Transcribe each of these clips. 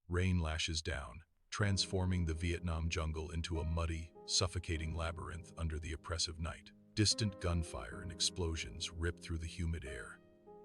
Rain lashes down, transforming the Vietnam jungle into a muddy, suffocating labyrinth under the oppressive night. Distant gunfire and explosions rip through the humid air,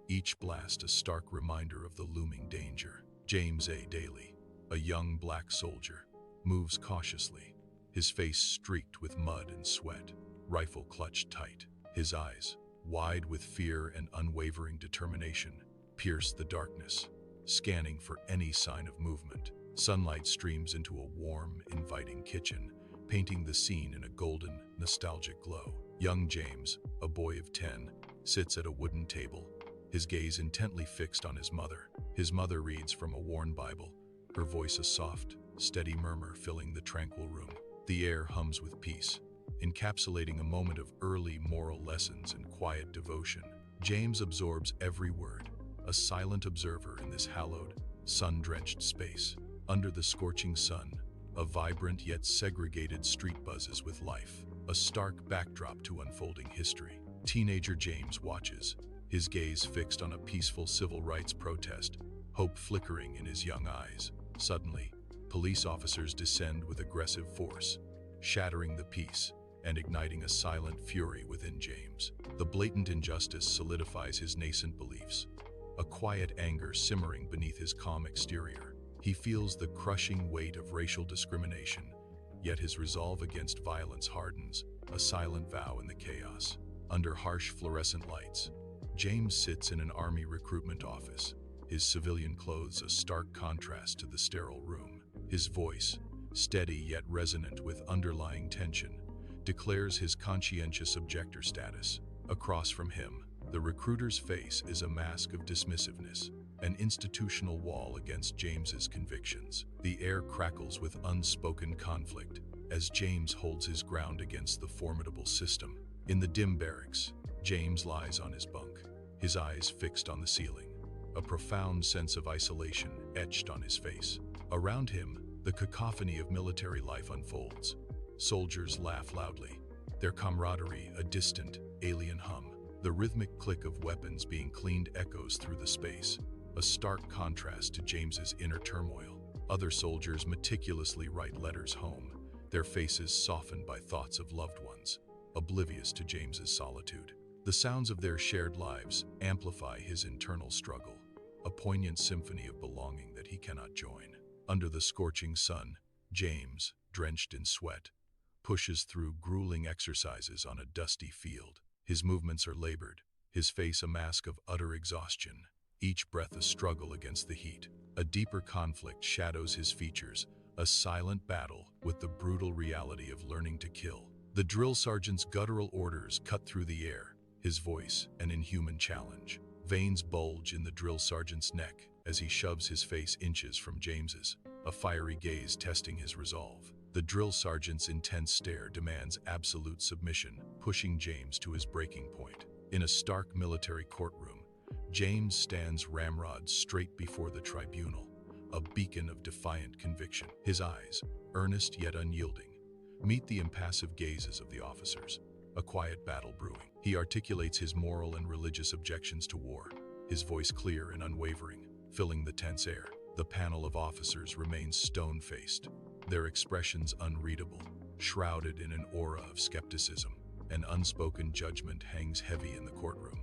each blast a stark reminder of the looming danger. James A. Daly, a young black soldier, moves cautiously, his face streaked with mud and sweat, rifle clutched tight. His eyes, wide with fear and unwavering determination, pierce the darkness, scanning for any sign of movement. Sunlight streams into a warm, inviting kitchen, painting the scene in a golden, nostalgic glow. Young James, a boy of 10, sits at a wooden table, his gaze intently fixed on his mother. His mother reads from a worn Bible, her voice a soft, steady murmur filling the tranquil room. The air hums with peace, encapsulating a moment of early moral lessons and quiet devotion. James absorbs every word, a silent observer in this hallowed, sun-drenched space. Under the scorching sun, a vibrant yet segregated street buzzes with life, a stark backdrop to unfolding history. Teenager James watches, his gaze fixed on a peaceful civil rights protest, hope flickering in his young eyes. Suddenly, police officers descend with aggressive force, shattering the peace and igniting a silent fury within James. The blatant injustice solidifies his nascent beliefs, a quiet anger simmering beneath his calm exterior. He feels the crushing weight of racial discrimination, yet his resolve against violence hardens, a silent vow in the chaos. Under harsh fluorescent lights, James sits in an army recruitment office, his civilian clothes a stark contrast to the sterile room. His voice, steady yet resonant with underlying tension, declares his conscientious objector status. Across from him, the recruiter's face is a mask of dismissiveness, an institutional wall against James's convictions. The air crackles with unspoken conflict as James holds his ground against the formidable system. In the dim barracks, James lies on his bunk, his eyes fixed on the ceiling, a profound sense of isolation etched on his face. Around him, the cacophony of military life unfolds. Soldiers laugh loudly, their camaraderie a distant, alien hum. The rhythmic click of weapons being cleaned echoes through the space, a stark contrast to James's inner turmoil. Other soldiers meticulously write letters home, their faces softened by thoughts of loved ones, oblivious to James's solitude. The sounds of their shared lives amplify his internal struggle, a poignant symphony of belonging that he cannot join. Under the scorching sun, James, drenched in sweat, pushes through grueling exercises on a dusty field. His movements are labored, his face a mask of utter exhaustion, each breath a struggle against the heat. A deeper conflict shadows his features, a silent battle with the brutal reality of learning to kill. The drill sergeant's guttural orders cut through the air, his voice an inhuman challenge. Veins bulge in the drill sergeant's neck as he shoves his face inches from James's, a fiery gaze testing his resolve. The drill sergeant's intense stare demands absolute submission, pushing James to his breaking point. In a stark military courtroom, James stands ramrod straight before the tribunal, a beacon of defiant conviction. His eyes, earnest yet unyielding, meet the impassive gazes of the officers, a quiet battle brewing. He articulates his moral and religious objections to war, his voice clear and unwavering, filling the tense air. The panel of officers remains stone-faced, their expressions unreadable, shrouded in an aura of skepticism. An unspoken judgment hangs heavy in the courtroom,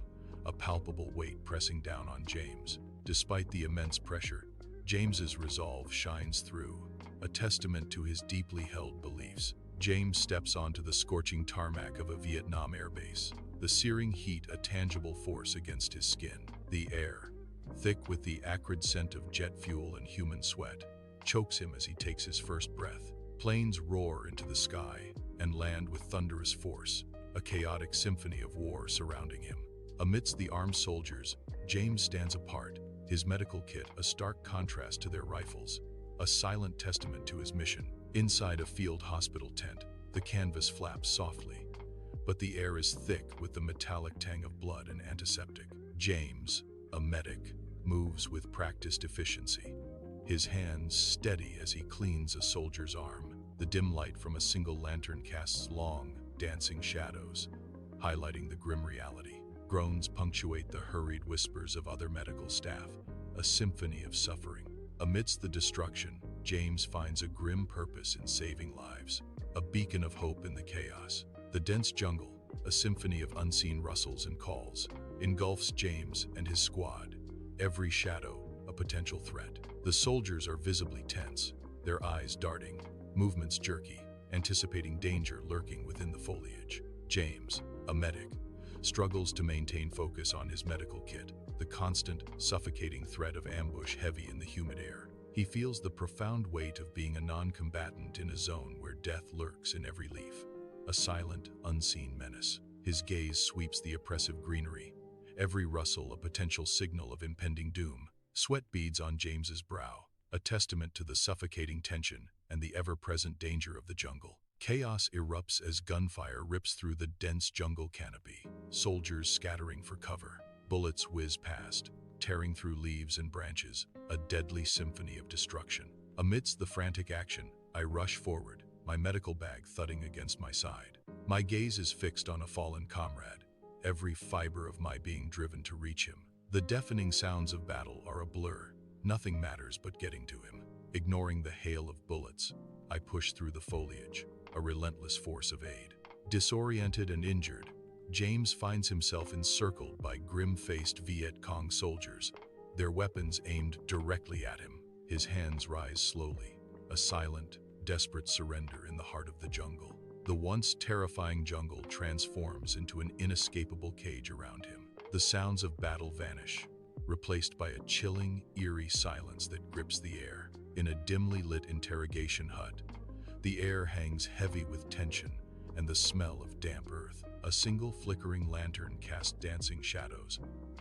a palpable weight pressing down on James. Despite the immense pressure, James's resolve shines through, a testament to his deeply held beliefs. James steps onto the scorching tarmac of a Vietnam airbase, the searing heat a tangible force against his skin. The air, thick with the acrid scent of jet fuel and human sweat, chokes him as he takes his first breath. Planes roar into the sky and land with thunderous force, a chaotic symphony of war surrounding him. Amidst the armed soldiers, James stands apart, his medical kit a stark contrast to their rifles, a silent testament to his mission. Inside a field hospital tent, the canvas flaps softly, but the air is thick with the metallic tang of blood and antiseptic. James, a medic, moves with practiced efficiency, his hands steady as he cleans a soldier's arm. The dim light from a single lantern casts long, dancing shadows, highlighting the grim reality. Groans punctuate the hurried whispers of other medical staff, a symphony of suffering. Amidst the destruction, James finds a grim purpose in saving lives, a beacon of hope in the chaos. The dense jungle, a symphony of unseen rustles and calls, engulfs James and his squad, every shadow a potential threat. The soldiers are visibly tense, their eyes darting, movements jerky, anticipating danger lurking within the foliage. James, a medic, struggles to maintain focus on his medical kit, the constant, suffocating threat of ambush heavy in the humid air. He feels the profound weight of being a non-combatant in a zone where death lurks in every leaf, a silent, unseen menace. His gaze sweeps the oppressive greenery, every rustle a potential signal of impending doom. Sweat beads on James's brow, a testament to the suffocating tension and the ever-present danger of the jungle. Chaos erupts as gunfire rips through the dense jungle canopy, soldiers scattering for cover. Bullets whiz past, tearing through leaves and branches, a deadly symphony of destruction. Amidst the frantic action, I rush forward, my medical bag thudding against my side. My gaze is fixed on a fallen comrade, every fiber of my being driven to reach him. The deafening sounds of battle are a blur. Nothing matters but getting to him. Ignoring the hail of bullets, I push through the foliage, a relentless force of aid. Disoriented and injured, James finds himself encircled by grim-faced Viet Cong soldiers, their weapons aimed directly at him. His hands rise slowly, a silent, desperate surrender in the heart of the jungle. The once terrifying jungle transforms into an inescapable cage around him. The sounds of battle vanish, replaced by a chilling, eerie silence that grips the air. In a dimly lit interrogation hut, the air hangs heavy with tension and the smell of damp earth. A single flickering lantern casts dancing shadows,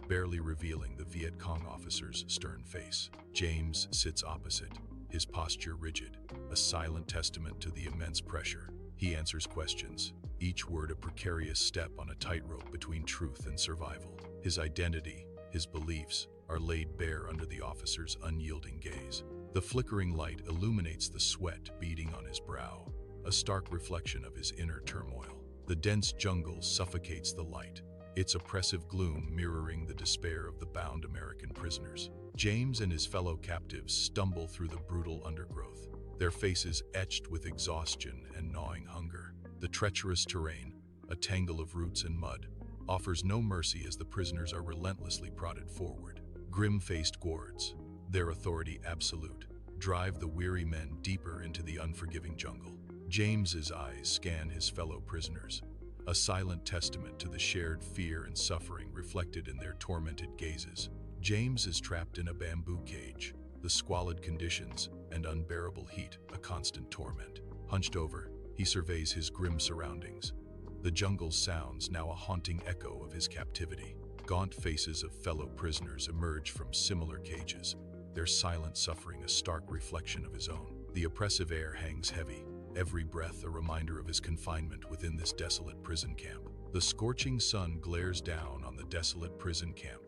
barely revealing the Viet Cong officer's stern face. James sits opposite, his posture rigid, a silent testament to the immense pressure. He answers questions, each word a precarious step on a tightrope between truth and survival. His identity, his beliefs, are laid bare under the officer's unyielding gaze. The flickering light illuminates the sweat beading on his brow, a stark reflection of his inner turmoil. The dense jungle suffocates the light, its oppressive gloom mirroring the despair of the bound American prisoners. James and his fellow captives stumble through the brutal undergrowth, their faces etched with exhaustion and gnawing hunger. The treacherous terrain, a tangle of roots and mud, offers no mercy as the prisoners are relentlessly prodded forward. Grim-faced guards, their authority absolute, drive the weary men deeper into the unforgiving jungle. James's eyes scan his fellow prisoners, a silent testament to the shared fear and suffering reflected in their tormented gazes. James is trapped in a bamboo cage, the squalid conditions and unbearable heat a constant torment. Hunched over, he surveys his grim surroundings, the jungle's sounds now a haunting echo of his captivity. Gaunt faces of fellow prisoners emerge from similar cages, their silent suffering a stark reflection of his own. The oppressive air hangs heavy, every breath a reminder of his confinement within this desolate prison camp. The scorching sun glares down on the desolate prison camp,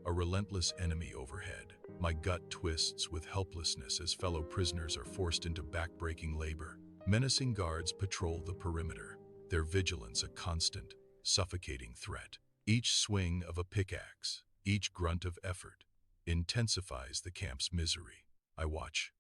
a relentless enemy overhead. My gut twists with helplessness as fellow prisoners are forced into back-breaking labor. Menacing guards patrol the perimeter, their vigilance a constant, suffocating threat. Each swing of a pickaxe, each grunt of effort, intensifies the camp's misery. I watch,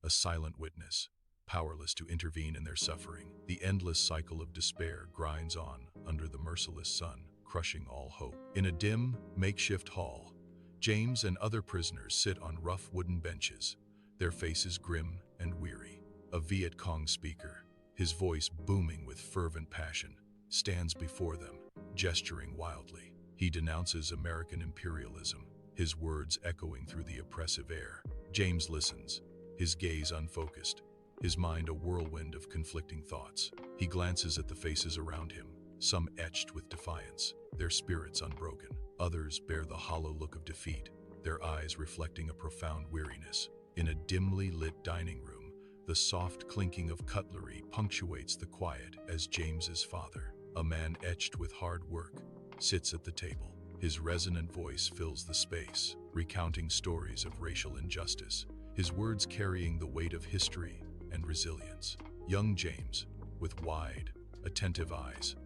a silent witness, powerless to intervene in their suffering. The endless cycle of despair grinds on under the merciless sun, crushing all hope. In a dim, makeshift hall, James and other prisoners sit on rough wooden benches, their faces grim and weary. A Viet Cong speaker, his voice booming with fervent passion, stands before them, gesturing wildly. He denounces American imperialism, his words echoing through the oppressive air. James listens, his gaze unfocused, his mind a whirlwind of conflicting thoughts. He glances at the faces around him, some etched with defiance, their spirits unbroken. Others bear the hollow look of defeat, their eyes reflecting a profound weariness. In a dimly lit dining room, the soft clinking of cutlery punctuates the quiet as James's father, a man etched with hard work, sits at the table. His resonant voice fills the space, recounting stories of racial injustice, his words carrying the weight of history and resilience. Young James, with wide, attentive eyes,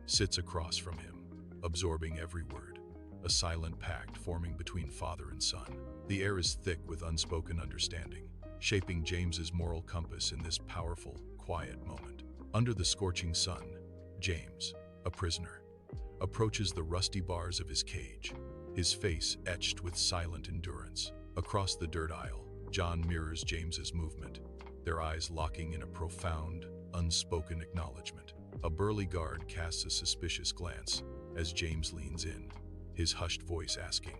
sits across from him, absorbing every word, a silent pact forming between father and son. The air is thick with unspoken understanding, shaping James's moral compass in this powerful, quiet moment. Under the scorching sun, James, a prisoner, approaches the rusty bars of his cage, his face etched with silent endurance. Across the dirt aisle, John mirrors James's movement, their eyes locking in a profound, unspoken acknowledgement. A burly guard casts a suspicious glance as James leans in, his hushed voice asking,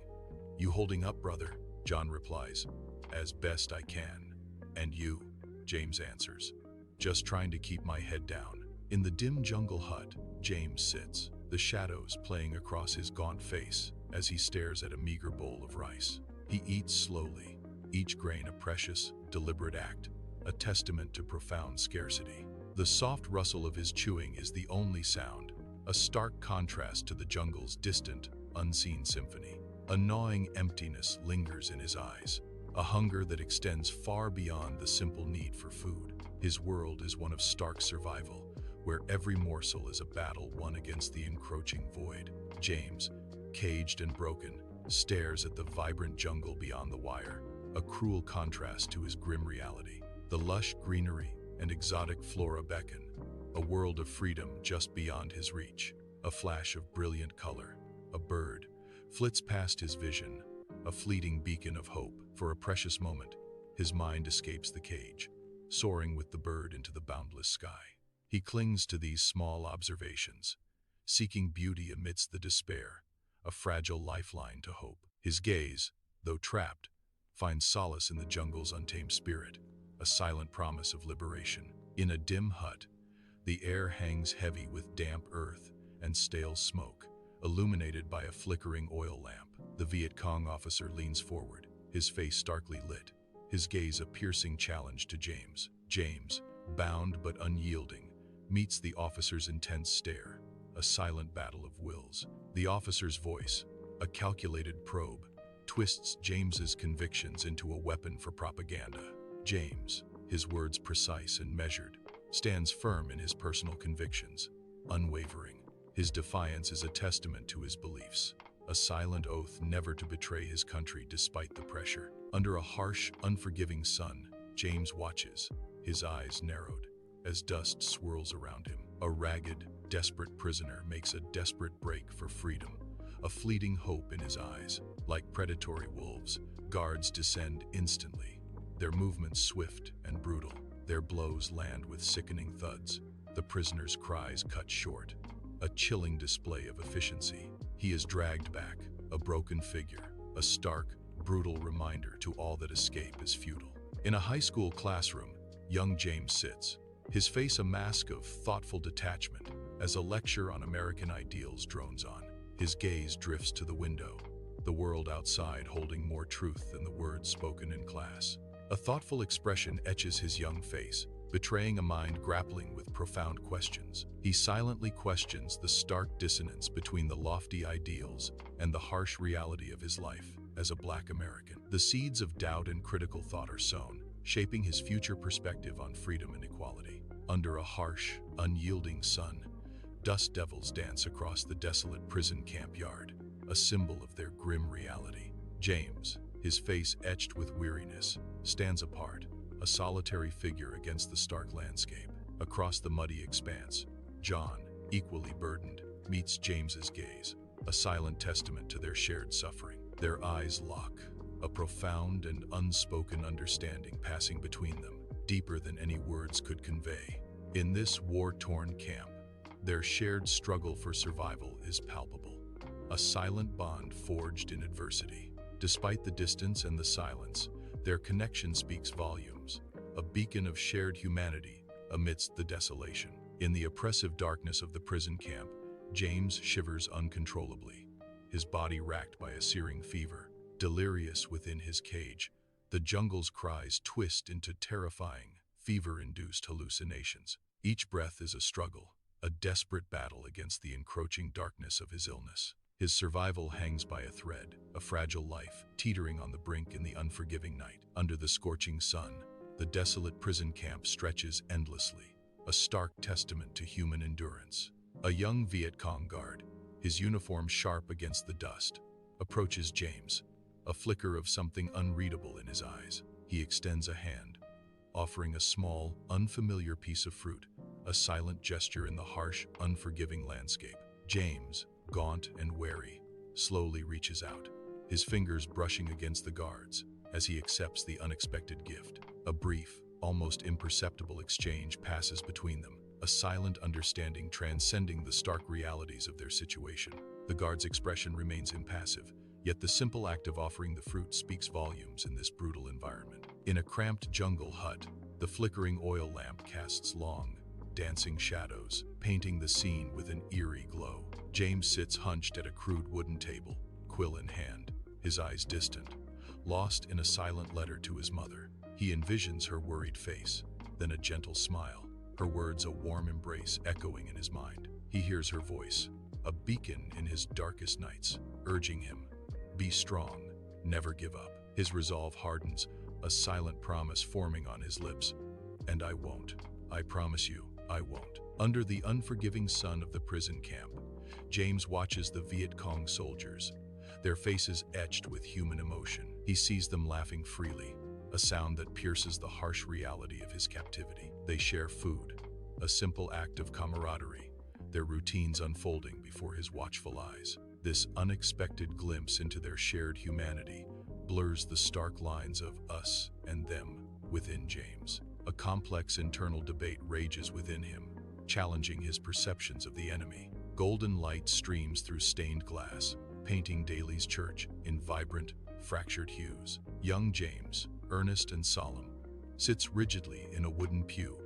"You holding up, brother?" John replies, "As best I can." "And you?" James answers, "Just trying to keep my head down." In the dim jungle hut, James sits, the shadows playing across his gaunt face as he stares at a meager bowl of rice. He eats slowly, each grain a precious, deliberate act, a testament to profound scarcity. The soft rustle of his chewing is the only sound, a stark contrast to the jungle's distant, unseen symphony. A gnawing emptiness lingers in his eyes, a hunger that extends far beyond the simple need for food. His world is one of stark survival, where every morsel is a battle won against the encroaching void. James, caged and broken, stares at the vibrant jungle beyond the wire, a cruel contrast to his grim reality. The lush greenery and exotic flora beckon, a world of freedom just beyond his reach. A flash of brilliant color, a bird, flits past his vision, a fleeting beacon of hope. For a precious moment, his mind escapes the cage, soaring with the bird into the boundless sky. He clings to these small observations, seeking beauty amidst the despair, a fragile lifeline to hope. His gaze, though trapped, finds solace in the jungle's untamed spirit, a silent promise of liberation. In a dim hut, the air hangs heavy with damp earth and stale smoke, illuminated by a flickering oil lamp. The Viet Cong officer leans forward, his face starkly lit, his gaze a piercing challenge to James. James, bound but unyielding, meets the officer's intense stare, a silent battle of wills. The officer's voice, a calculated probe, twists James's convictions into a weapon for propaganda. James, his words precise and measured, stands firm in his personal convictions, unwavering. His defiance is a testament to his beliefs, a silent oath never to betray his country despite the pressure. Under a harsh, unforgiving sun, James watches, his eyes narrowed, as dust swirls around him. A ragged, desperate prisoner makes a desperate break for freedom, a fleeting hope in his eyes. Like predatory wolves, guards descend instantly, their movements swift and brutal. Their blows land with sickening thuds, the prisoner's cries cut short, a chilling display of efficiency. He is dragged back, a broken figure, a stark, brutal reminder to all that escape is futile. In a high school classroom, young James sits, his face a mask of thoughtful detachment as a lecture on American ideals drones on. His gaze drifts to the window, the world outside holding more truth than the words spoken in class. A thoughtful expression etches his young face, betraying a mind grappling with profound questions. He silently questions the stark dissonance between the lofty ideals and the harsh reality of his life as a Black American. The seeds of doubt and critical thought are sown, shaping his future perspective on freedom and equality. Under a harsh, unyielding sun, dust devils dance across the desolate prison camp yard, a symbol of their grim reality. James, his face etched with weariness, stands apart, a solitary figure against the stark landscape. Across the muddy expanse, John, equally burdened, meets James's gaze, a silent testament to their shared suffering. Their eyes lock, a profound and unspoken understanding passing between them, deeper than any words could convey. In this war-torn camp, their shared struggle for survival is palpable, a silent bond forged in adversity. Despite the distance and the silence, their connection speaks volumes, a beacon of shared humanity amidst the desolation. In the oppressive darkness of the prison camp, James shivers uncontrollably, his body racked by a searing fever. Delirious within his cage, the jungle's cries twist into terrifying, fever-induced hallucinations. Each breath is a struggle, a desperate battle against the encroaching darkness of his illness. His survival hangs by a thread, a fragile life, teetering on the brink in the unforgiving night. Under the scorching sun, the desolate prison camp stretches endlessly, a stark testament to human endurance. A young Viet Cong guard, his uniform sharp against the dust, approaches James, a flicker of something unreadable in his eyes. He extends a hand, offering a small, unfamiliar piece of fruit, a silent gesture in the harsh, unforgiving landscape. James, gaunt and wary, slowly reaches out, his fingers brushing against the guards as he accepts the unexpected gift. A brief, almost imperceptible exchange passes between them, a silent understanding transcending the stark realities of their situation. The guard's expression remains impassive, yet the simple act of offering the fruit speaks volumes in this brutal environment. In a cramped jungle hut, the flickering oil lamp casts long, dancing shadows, painting the scene with an eerie glow. James sits hunched at a crude wooden table, quill in hand, his eyes distant, lost in a silent letter to his mother. He envisions her worried face, then a gentle smile, her words a warm embrace echoing in his mind. He hears her voice, a beacon in his darkest nights, urging him, "Be strong, never give up." His resolve hardens, a silent promise forming on his lips. "And I won't. I promise you, I won't." Under the unforgiving sun of the prison camp, James watches the Viet Cong soldiers, their faces etched with human emotion. He sees them laughing freely, a sound that pierces the harsh reality of his captivity. They share food, a simple act of camaraderie, their routines unfolding before his watchful eyes. This unexpected glimpse into their shared humanity blurs the stark lines of us and them within James. A complex internal debate rages within him, challenging his perceptions of the enemy. Golden light streams through stained glass, painting Daly's church in vibrant, fractured hues. Young James, earnest and solemn, sits rigidly in a wooden pew,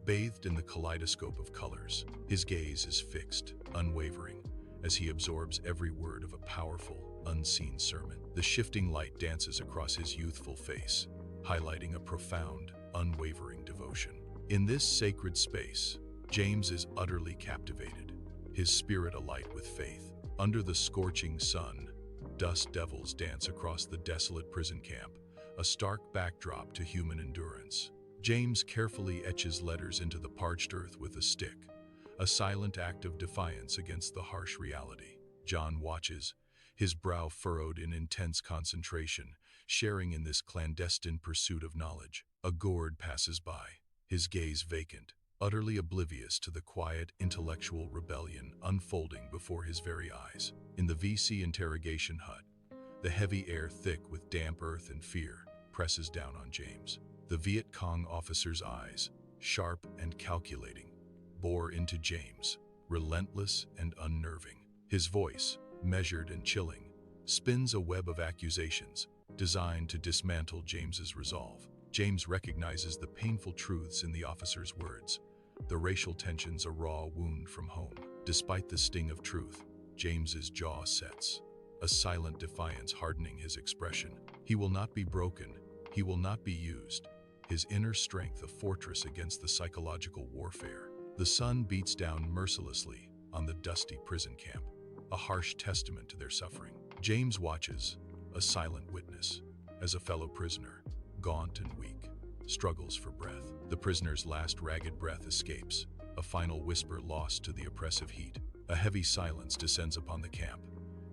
bathed in the kaleidoscope of colors. His gaze is fixed, unwavering, as he absorbs every word of a powerful, unseen sermon. The shifting light dances across his youthful face, highlighting a profound, unwavering devotion. In this sacred space, James is utterly captivated, his spirit alight with faith. Under the scorching sun, dust devils dance across the desolate prison camp, a stark backdrop to human endurance. James carefully etches letters into the parched earth with a stick, a silent act of defiance against the harsh reality. John watches, his brow furrowed in intense concentration, sharing in this clandestine pursuit of knowledge. A guard passes by, his gaze vacant, utterly oblivious to the quiet intellectual rebellion unfolding before his very eyes. In the VC interrogation hut, the heavy air thick with damp earth and fear presses down on James. The Viet Cong officer's eyes, sharp and calculating, bore into James, relentless and unnerving. His voice, measured and chilling, spins a web of accusations designed to dismantle James's resolve. James recognizes the painful truths in the officer's words, the racial tensions a raw wound from home. Despite the sting of truth, James's jaw sets, a silent defiance hardening his expression. He will not be broken, he will not be used, his inner strength a fortress against the psychological warfare. The sun beats down mercilessly on the dusty prison camp, a harsh testament to their suffering. James watches, a silent witness, as a fellow prisoner, gaunt and weak, struggles for breath. The prisoner's last ragged breath escapes, a final whisper lost to the oppressive heat. A heavy silence descends upon the camp,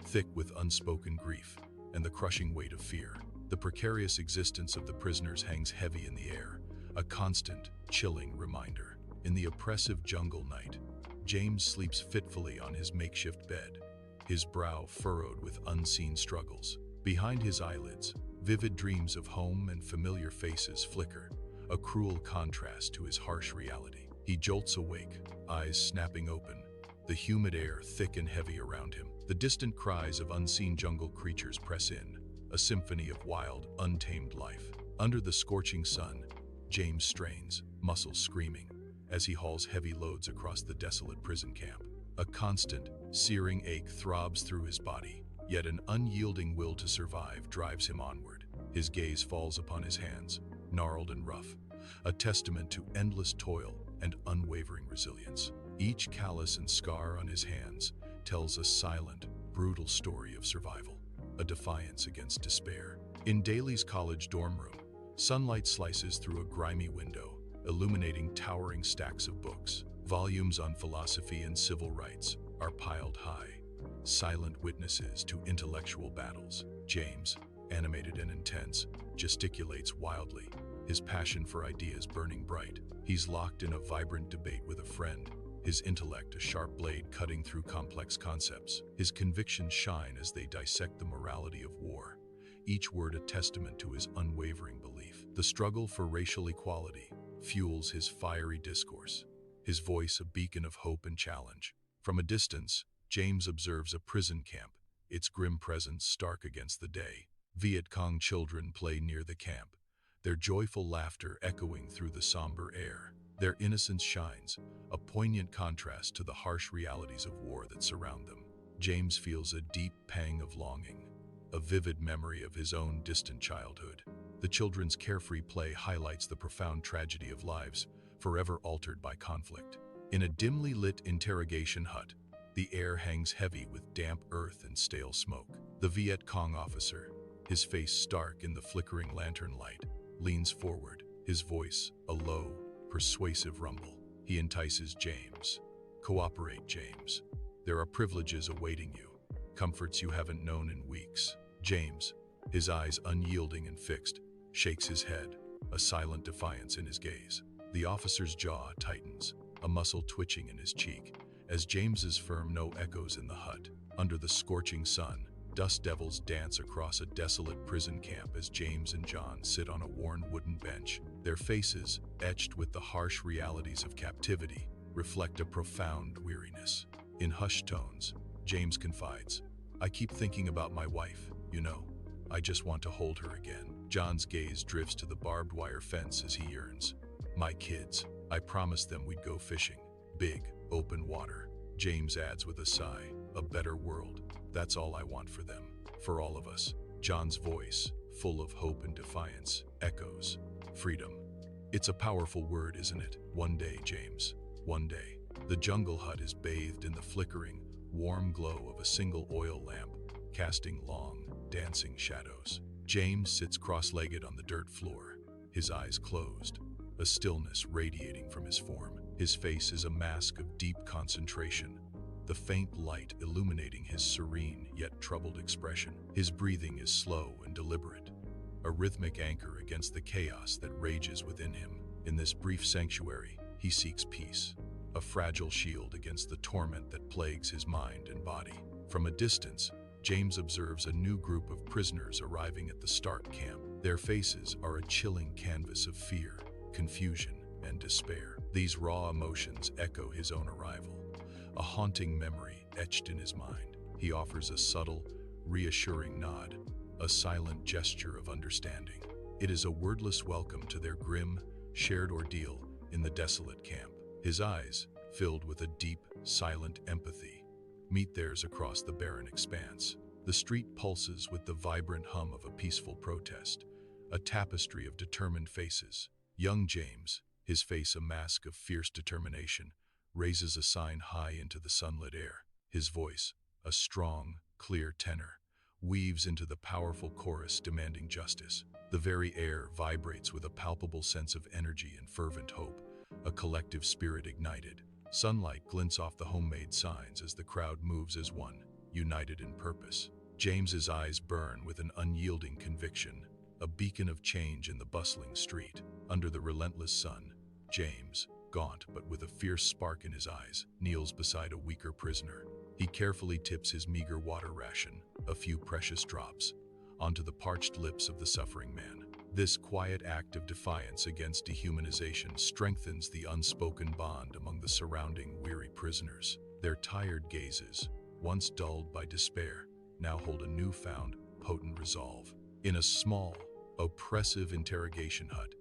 thick with unspoken grief and the crushing weight of fear. The precarious existence of the prisoners hangs heavy in the air, a constant, chilling reminder. In the oppressive jungle night, James sleeps fitfully on his makeshift bed, his brow furrowed with unseen struggles. Behind his eyelids, vivid dreams of home and familiar faces flicker, a cruel contrast to his harsh reality. He jolts awake, eyes snapping open, the humid air thick and heavy around him. The distant cries of unseen jungle creatures press in, a symphony of wild, untamed life. Under the scorching sun, James strains, muscles screaming, as he hauls heavy loads across the desolate prison camp. A constant, searing ache throbs through his body, yet an unyielding will to survive drives him onward. His gaze falls upon his hands, gnarled and rough, a testament to endless toil and unwavering resilience. Each callus and scar on his hands tells a silent, brutal story of survival, a defiance against despair. In Daly's college dorm room, sunlight slices through a grimy window, illuminating towering stacks of books. Volumes on philosophy and civil rights are piled high, silent witnesses to intellectual battles. James, animated and intense, gesticulates wildly, his passion for ideas burning bright. He's locked in a vibrant debate with a friend, his intellect a sharp blade cutting through complex concepts. His convictions shine as they dissect the morality of war, each word a testament to his unwavering belief. The struggle for racial equality fuels his fiery discourse, his voice a beacon of hope and challenge. From a distance, James observes a prison camp, its grim presence stark against the day. Viet Cong children play near the camp, their joyful laughter echoing through the somber air. Their innocence shines, a poignant contrast to the harsh realities of war that surround them. James feels a deep pang of longing, a vivid memory of his own distant childhood. The children's carefree play highlights the profound tragedy of lives forever altered by conflict. In a dimly lit interrogation hut, the air hangs heavy with damp earth and stale smoke. The Viet Cong officer, his face stark in the flickering lantern light, leans forward, his voice a low, persuasive rumble. He entices James. Cooperate, James. There are privileges awaiting you, comforts you haven't known in weeks. James, his eyes unyielding and fixed, shakes his head, a silent defiance in his gaze. The officer's jaw tightens, a muscle twitching in his cheek, as James's firm no echoes in the hut. Under the scorching sun, dust devils dance across a desolate prison camp as James and John sit on a worn wooden bench. Their faces, etched with the harsh realities of captivity, reflect a profound weariness. In hushed tones, James confides, "I keep thinking about my wife, you know. I just want to hold her again." John's gaze drifts to the barbed wire fence as he yearns. "My kids, I promised them we'd go fishing. Big, open water." James adds with a sigh, "A better world. That's all I want for them, for all of us." John's voice, full of hope and defiance, echoes, "Freedom. It's a powerful word, isn't it? One day, James, one day." The jungle hut is bathed in the flickering, warm glow of a single oil lamp, casting long, dancing shadows. James sits cross-legged on the dirt floor, his eyes closed, a stillness radiating from his form. His face is a mask of deep concentration, the faint light illuminating his serene yet troubled expression. His breathing is slow and deliberate, a rhythmic anchor against the chaos that rages within him. In this brief sanctuary, he seeks peace, a fragile shield against the torment that plagues his mind and body. From a distance, James observes a new group of prisoners arriving at the start camp. Their faces are a chilling canvas of fear, confusion, and despair. These raw emotions echo his own arrival, a haunting memory etched in his mind. He offers a subtle, reassuring nod, a silent gesture of understanding. It is a wordless welcome to their grim, shared ordeal in the desolate camp. His eyes, filled with a deep, silent empathy, meet theirs across the barren expanse. The street pulses with the vibrant hum of a peaceful protest, a tapestry of determined faces. Young James, his face a mask of fierce determination, raises a sign high into the sunlit air. His voice, a strong, clear tenor, weaves into the powerful chorus demanding justice. The very air vibrates with a palpable sense of energy and fervent hope, a collective spirit ignited. Sunlight glints off the homemade signs as the crowd moves as one, united in purpose. James's eyes burn with an unyielding conviction, a beacon of change in the bustling street. Under the relentless sun, James, gaunt but with a fierce spark in his eyes, kneels beside a weaker prisoner. He carefully tips his meager water ration, a few precious drops, onto the parched lips of the suffering man. This quiet act of defiance against dehumanization strengthens the unspoken bond among the surrounding weary prisoners. Their tired gazes, once dulled by despair, now hold a newfound, potent resolve. In a small, oppressive interrogation hut,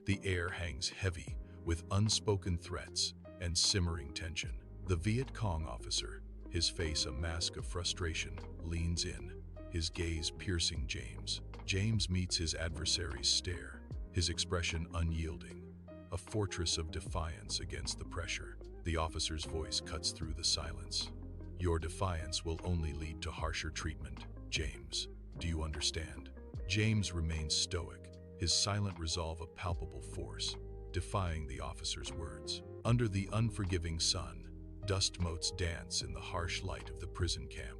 the air hangs heavy with unspoken threats and simmering tension. The Viet Cong officer, his face a mask of frustration, leans in, his gaze piercing James. James meets his adversary's stare, his expression unyielding, a fortress of defiance against the pressure. The officer's voice cuts through the silence. "Your defiance will only lead to harsher treatment, James. Do you understand?" James remains stoic, his silent resolve a palpable force, defying the officer's words. Under the unforgiving sun, dust motes dance in the harsh light of the prison camp.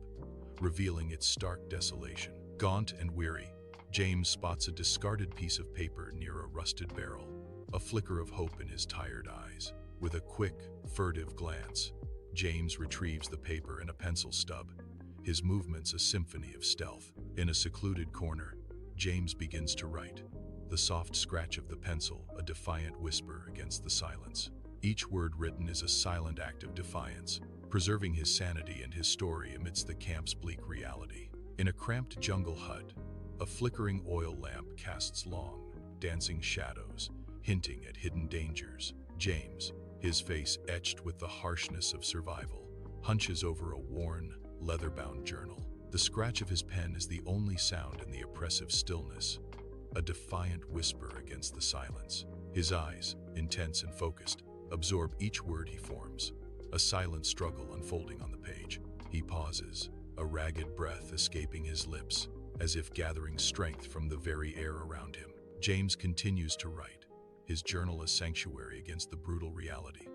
revealing its stark desolation. Gaunt and weary, James spots a discarded piece of paper near a rusted barrel, a flicker of hope in his tired eyes. With a quick, furtive glance, James retrieves the paper and a pencil stub, his movements a symphony of stealth. In a secluded corner, James begins to write, the soft scratch of the pencil a defiant whisper against the silence. Each word written is a silent act of defiance, preserving his sanity and his story amidst the camp's bleak reality. In a cramped jungle hut, a flickering oil lamp casts long, dancing shadows, hinting at hidden dangers. James, his face etched with the harshness of survival, hunches over a worn, leather-bound journal. The scratch of his pen is the only sound in the oppressive stillness, a defiant whisper against the silence. His eyes, intense and focused, absorb each word he forms, a silent struggle unfolding on the page. He pauses, a ragged breath escaping his lips, as if gathering strength from the very air around him. James continues to write, his journal a sanctuary against the brutal reality,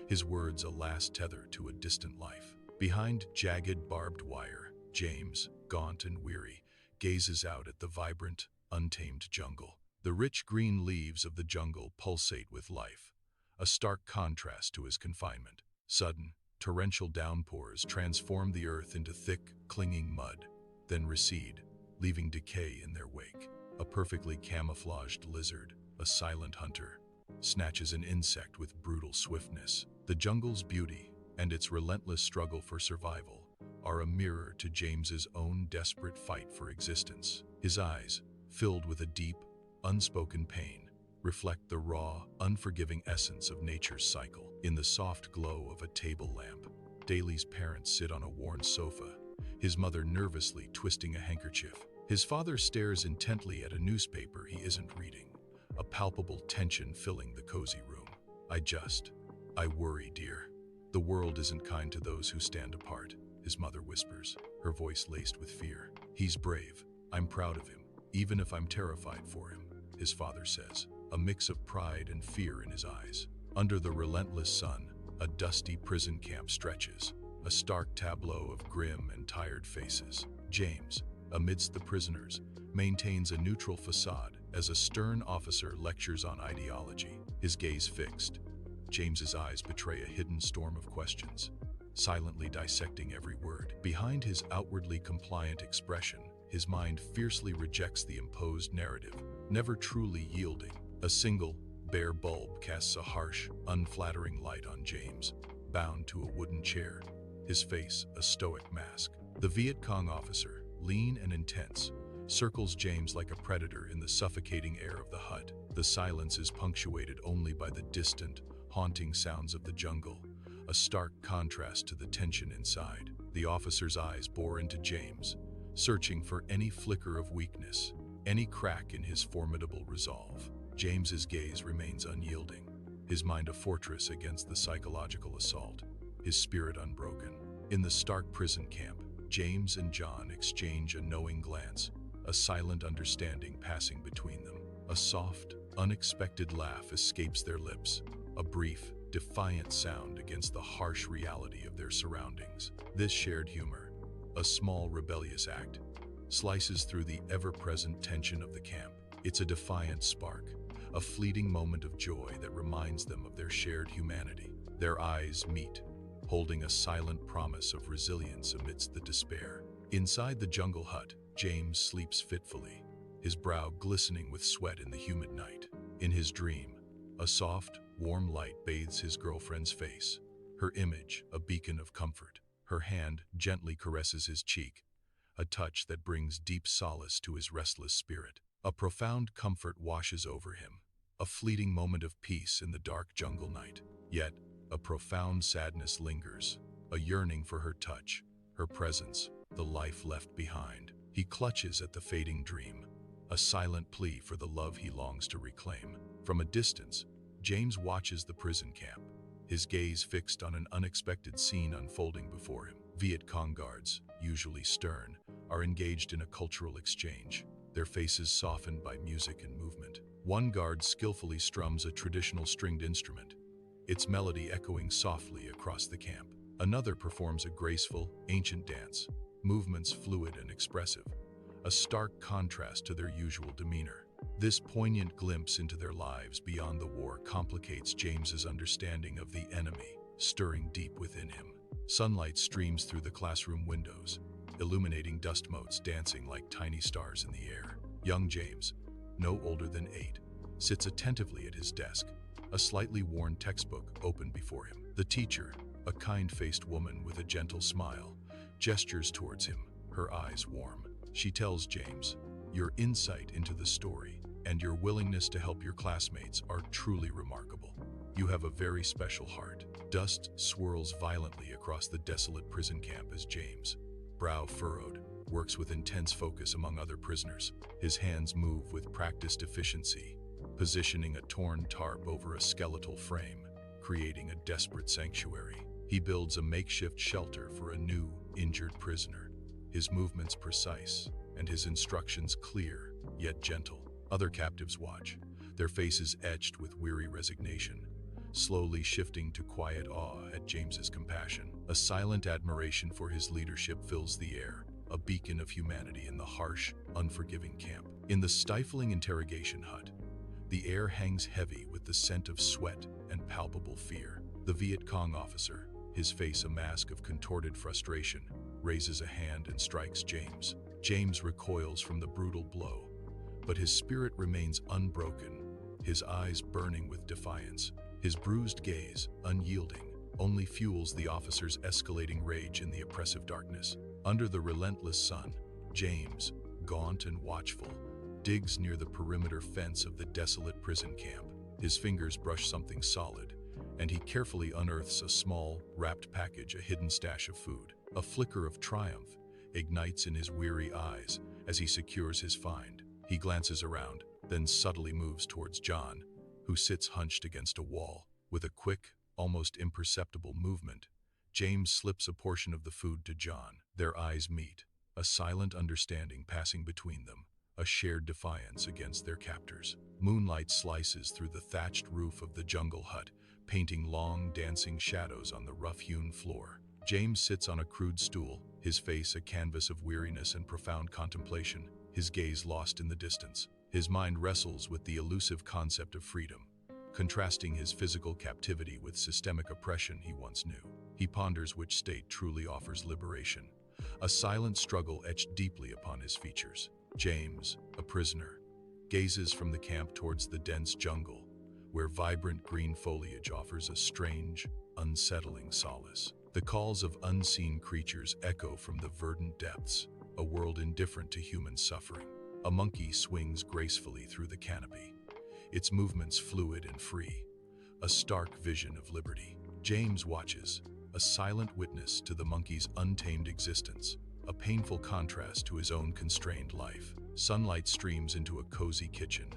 his words a last tether to a distant life. Behind jagged barbed wire, James, gaunt and weary, gazes out at the vibrant, untamed jungle. The rich green leaves of the jungle pulsate with life, a stark contrast to his confinement. Sudden, torrential downpours transform the earth into thick, clinging mud, then recede, leaving decay in their wake. A perfectly camouflaged lizard, a silent hunter, snatches an insect with brutal swiftness. The jungle's beauty and its relentless struggle for survival are a mirror to James's own desperate fight for existence. His eyes, filled with a deep, unspoken pain, reflect the raw, unforgiving essence of nature's cycle. In the soft glow of a table lamp, Daly's parents sit on a worn sofa, his mother nervously twisting a handkerchief. His father stares intently at a newspaper he isn't reading, a palpable tension filling the cozy room. I worry, dear. The world isn't kind to those who stand apart, his mother whispers, her voice laced with fear. He's brave. I'm proud of him, even if I'm terrified for him, his father says, a mix of pride and fear in his eyes. Under the relentless sun, a dusty prison camp stretches, a stark tableau of grim and tired faces. James, amidst the prisoners, maintains a neutral facade as a stern officer lectures on ideology, his gaze fixed. James's eyes betray a hidden storm of questions, silently dissecting every word. Behind his outwardly compliant expression, his mind fiercely rejects the imposed narrative, never truly yielding. A single, bare bulb casts a harsh, unflattering light on James, bound to a wooden chair, his face a stoic mask. The Viet Cong officer, lean and intense, circles James like a predator in the suffocating air of the hut. The silence is punctuated only by the distant, haunting sounds of the jungle, a stark contrast to the tension inside. The officer's eyes bore into James, searching for any flicker of weakness, any crack in his formidable resolve. James's gaze remains unyielding, his mind a fortress against the psychological assault, his spirit unbroken. In the stark prison camp, James and John exchange a knowing glance, a silent understanding passing between them. A soft, unexpected laugh escapes their lips, a brief, defiant sound against the harsh reality of their surroundings. This shared humor, a small rebellious act, slices through the ever-present tension of the camp. It's a defiant spark, a fleeting moment of joy that reminds them of their shared humanity. Their eyes meet, holding a silent promise of resilience amidst the despair. Inside the jungle hut, James sleeps fitfully, his brow glistening with sweat in the humid night. In his dream, a soft, warm light bathes his girlfriend's face, her image a beacon of comfort. Her hand gently caresses his cheek, a touch that brings deep solace to his restless spirit. A profound comfort washes over him, a fleeting moment of peace in the dark jungle night. Yet, a profound sadness lingers, a yearning for her touch, her presence, the life left behind. He clutches at the fading dream, a silent plea for the love he longs to reclaim. From a distance, James watches the prison camp, his gaze fixed on an unexpected scene unfolding before him. Viet Cong guards, usually stern, are engaged in a cultural exchange, their faces softened by music and movement. One guard skillfully strums a traditional stringed instrument, its melody echoing softly across the camp. Another performs a graceful, ancient dance, movements fluid and expressive, a stark contrast to their usual demeanor. This poignant glimpse into their lives beyond the war complicates James's understanding of the enemy, stirring deep within him. Sunlight streams through the classroom windows, illuminating dust motes dancing like tiny stars in the air. Young James, no older than 8, sits attentively at his desk, a slightly worn textbook open before him. The teacher, a kind-faced woman with a gentle smile, gestures towards him, her eyes warm. She tells James, "Your insight into the story and your willingness to help your classmates are truly remarkable. You have a very special heart." Dust swirls violently across the desolate prison camp as James, brow furrowed, works with intense focus among other prisoners. His hands move with practiced efficiency, positioning a torn tarp over a skeletal frame, creating a desperate sanctuary. He builds a makeshift shelter for a new, injured prisoner, his movements precise and his instructions clear, yet gentle. Other captives watch, their faces etched with weary resignation, slowly shifting to quiet awe at James's compassion. A silent admiration for his leadership fills the air, a beacon of humanity in the harsh, unforgiving camp. In the stifling interrogation hut, the air hangs heavy with the scent of sweat and palpable fear. The Viet Cong officer, his face a mask of contorted frustration, raises a hand and strikes James. James recoils from the brutal blow, but his spirit remains unbroken, his eyes burning with defiance. His bruised gaze, unyielding, only fuels the officer's escalating rage in the oppressive darkness. Under the relentless sun, James, gaunt and watchful, digs near the perimeter fence of the desolate prison camp. His fingers brush something solid, and he carefully unearths a small, wrapped package, a hidden stash of food. A flicker of triumph ignites in his weary eyes as he secures his find. He glances around, then subtly moves towards John, who sits hunched against a wall. With a quick, almost imperceptible movement, James slips a portion of the food to John. Their eyes meet, a silent understanding passing between them, a shared defiance against their captors. Moonlight slices through the thatched roof of the jungle hut, painting long, dancing shadows on the rough-hewn floor. James sits on a crude stool, his face a canvas of weariness and profound contemplation, his gaze lost in the distance. His mind wrestles with the elusive concept of freedom, contrasting his physical captivity with systemic oppression he once knew. He ponders which state truly offers liberation, a silent struggle etched deeply upon his features. James, a prisoner, gazes from the camp towards the dense jungle, where vibrant green foliage offers a strange, unsettling solace. The calls of unseen creatures echo from the verdant depths, a world indifferent to human suffering. A monkey swings gracefully through the canopy, its movements fluid and free, a stark vision of liberty. James watches, a silent witness to the monkey's untamed existence, a painful contrast to his own constrained life. Sunlight streams into a cozy kitchen,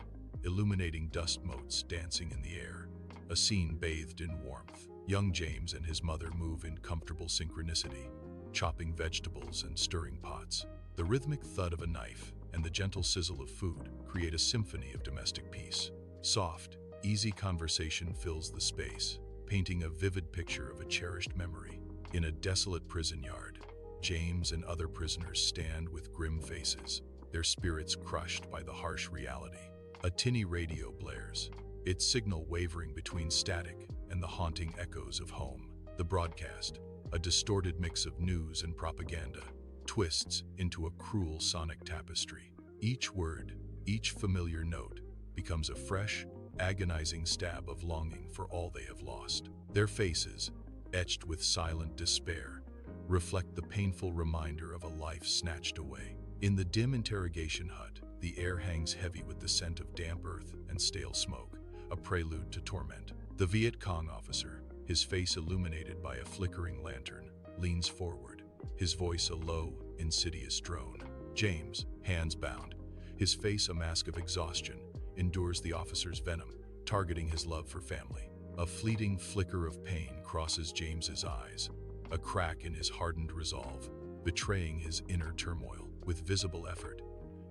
illuminating dust motes dancing in the air, a scene bathed in warmth. Young James and his mother move in comfortable synchronicity, chopping vegetables and stirring pots. The rhythmic thud of a knife and the gentle sizzle of food create a symphony of domestic peace. Soft, easy conversation fills the space, painting a vivid picture of a cherished memory. In a desolate prison yard, James and other prisoners stand with grim faces, their spirits crushed by the harsh reality. A tinny radio blares, its signal wavering between static and the haunting echoes of home. The broadcast, a distorted mix of news and propaganda, twists into a cruel sonic tapestry. Each word, each familiar note, becomes a fresh, agonizing stab of longing for all they have lost. Their faces, etched with silent despair, reflect the painful reminder of a life snatched away. In the dim interrogation hut, the air hangs heavy with the scent of damp earth and stale smoke, a prelude to torment. The Viet Cong officer, his face illuminated by a flickering lantern, leans forward, his voice a low, insidious drone. James, hands bound, his face a mask of exhaustion, endures the officer's venom, targeting his love for family. A fleeting flicker of pain crosses James's eyes, a crack in his hardened resolve, betraying his inner turmoil. With visible effort,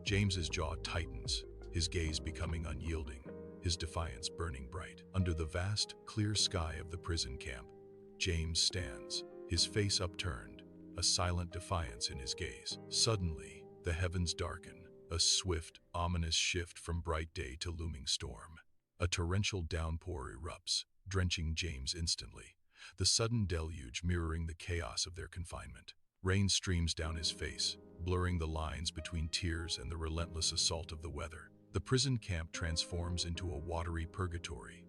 James's jaw tightens, his gaze becoming unyielding, his defiance burning bright. Under the vast, clear sky of the prison camp, James stands, his face upturned, a silent defiance in his gaze. Suddenly, the heavens darken, a swift, ominous shift from bright day to looming storm. A torrential downpour erupts, drenching James instantly, the sudden deluge mirroring the chaos of their confinement. Rain streams down his face, blurring the lines between tears and the relentless assault of the weather. The prison camp transforms into a watery purgatory,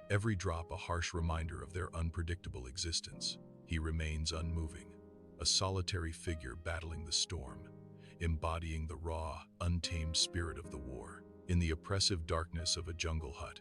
every drop a harsh reminder of their unpredictable existence. He remains unmoving, a solitary figure battling the storm, embodying the raw, untamed spirit of the war. In the oppressive darkness of a jungle hut,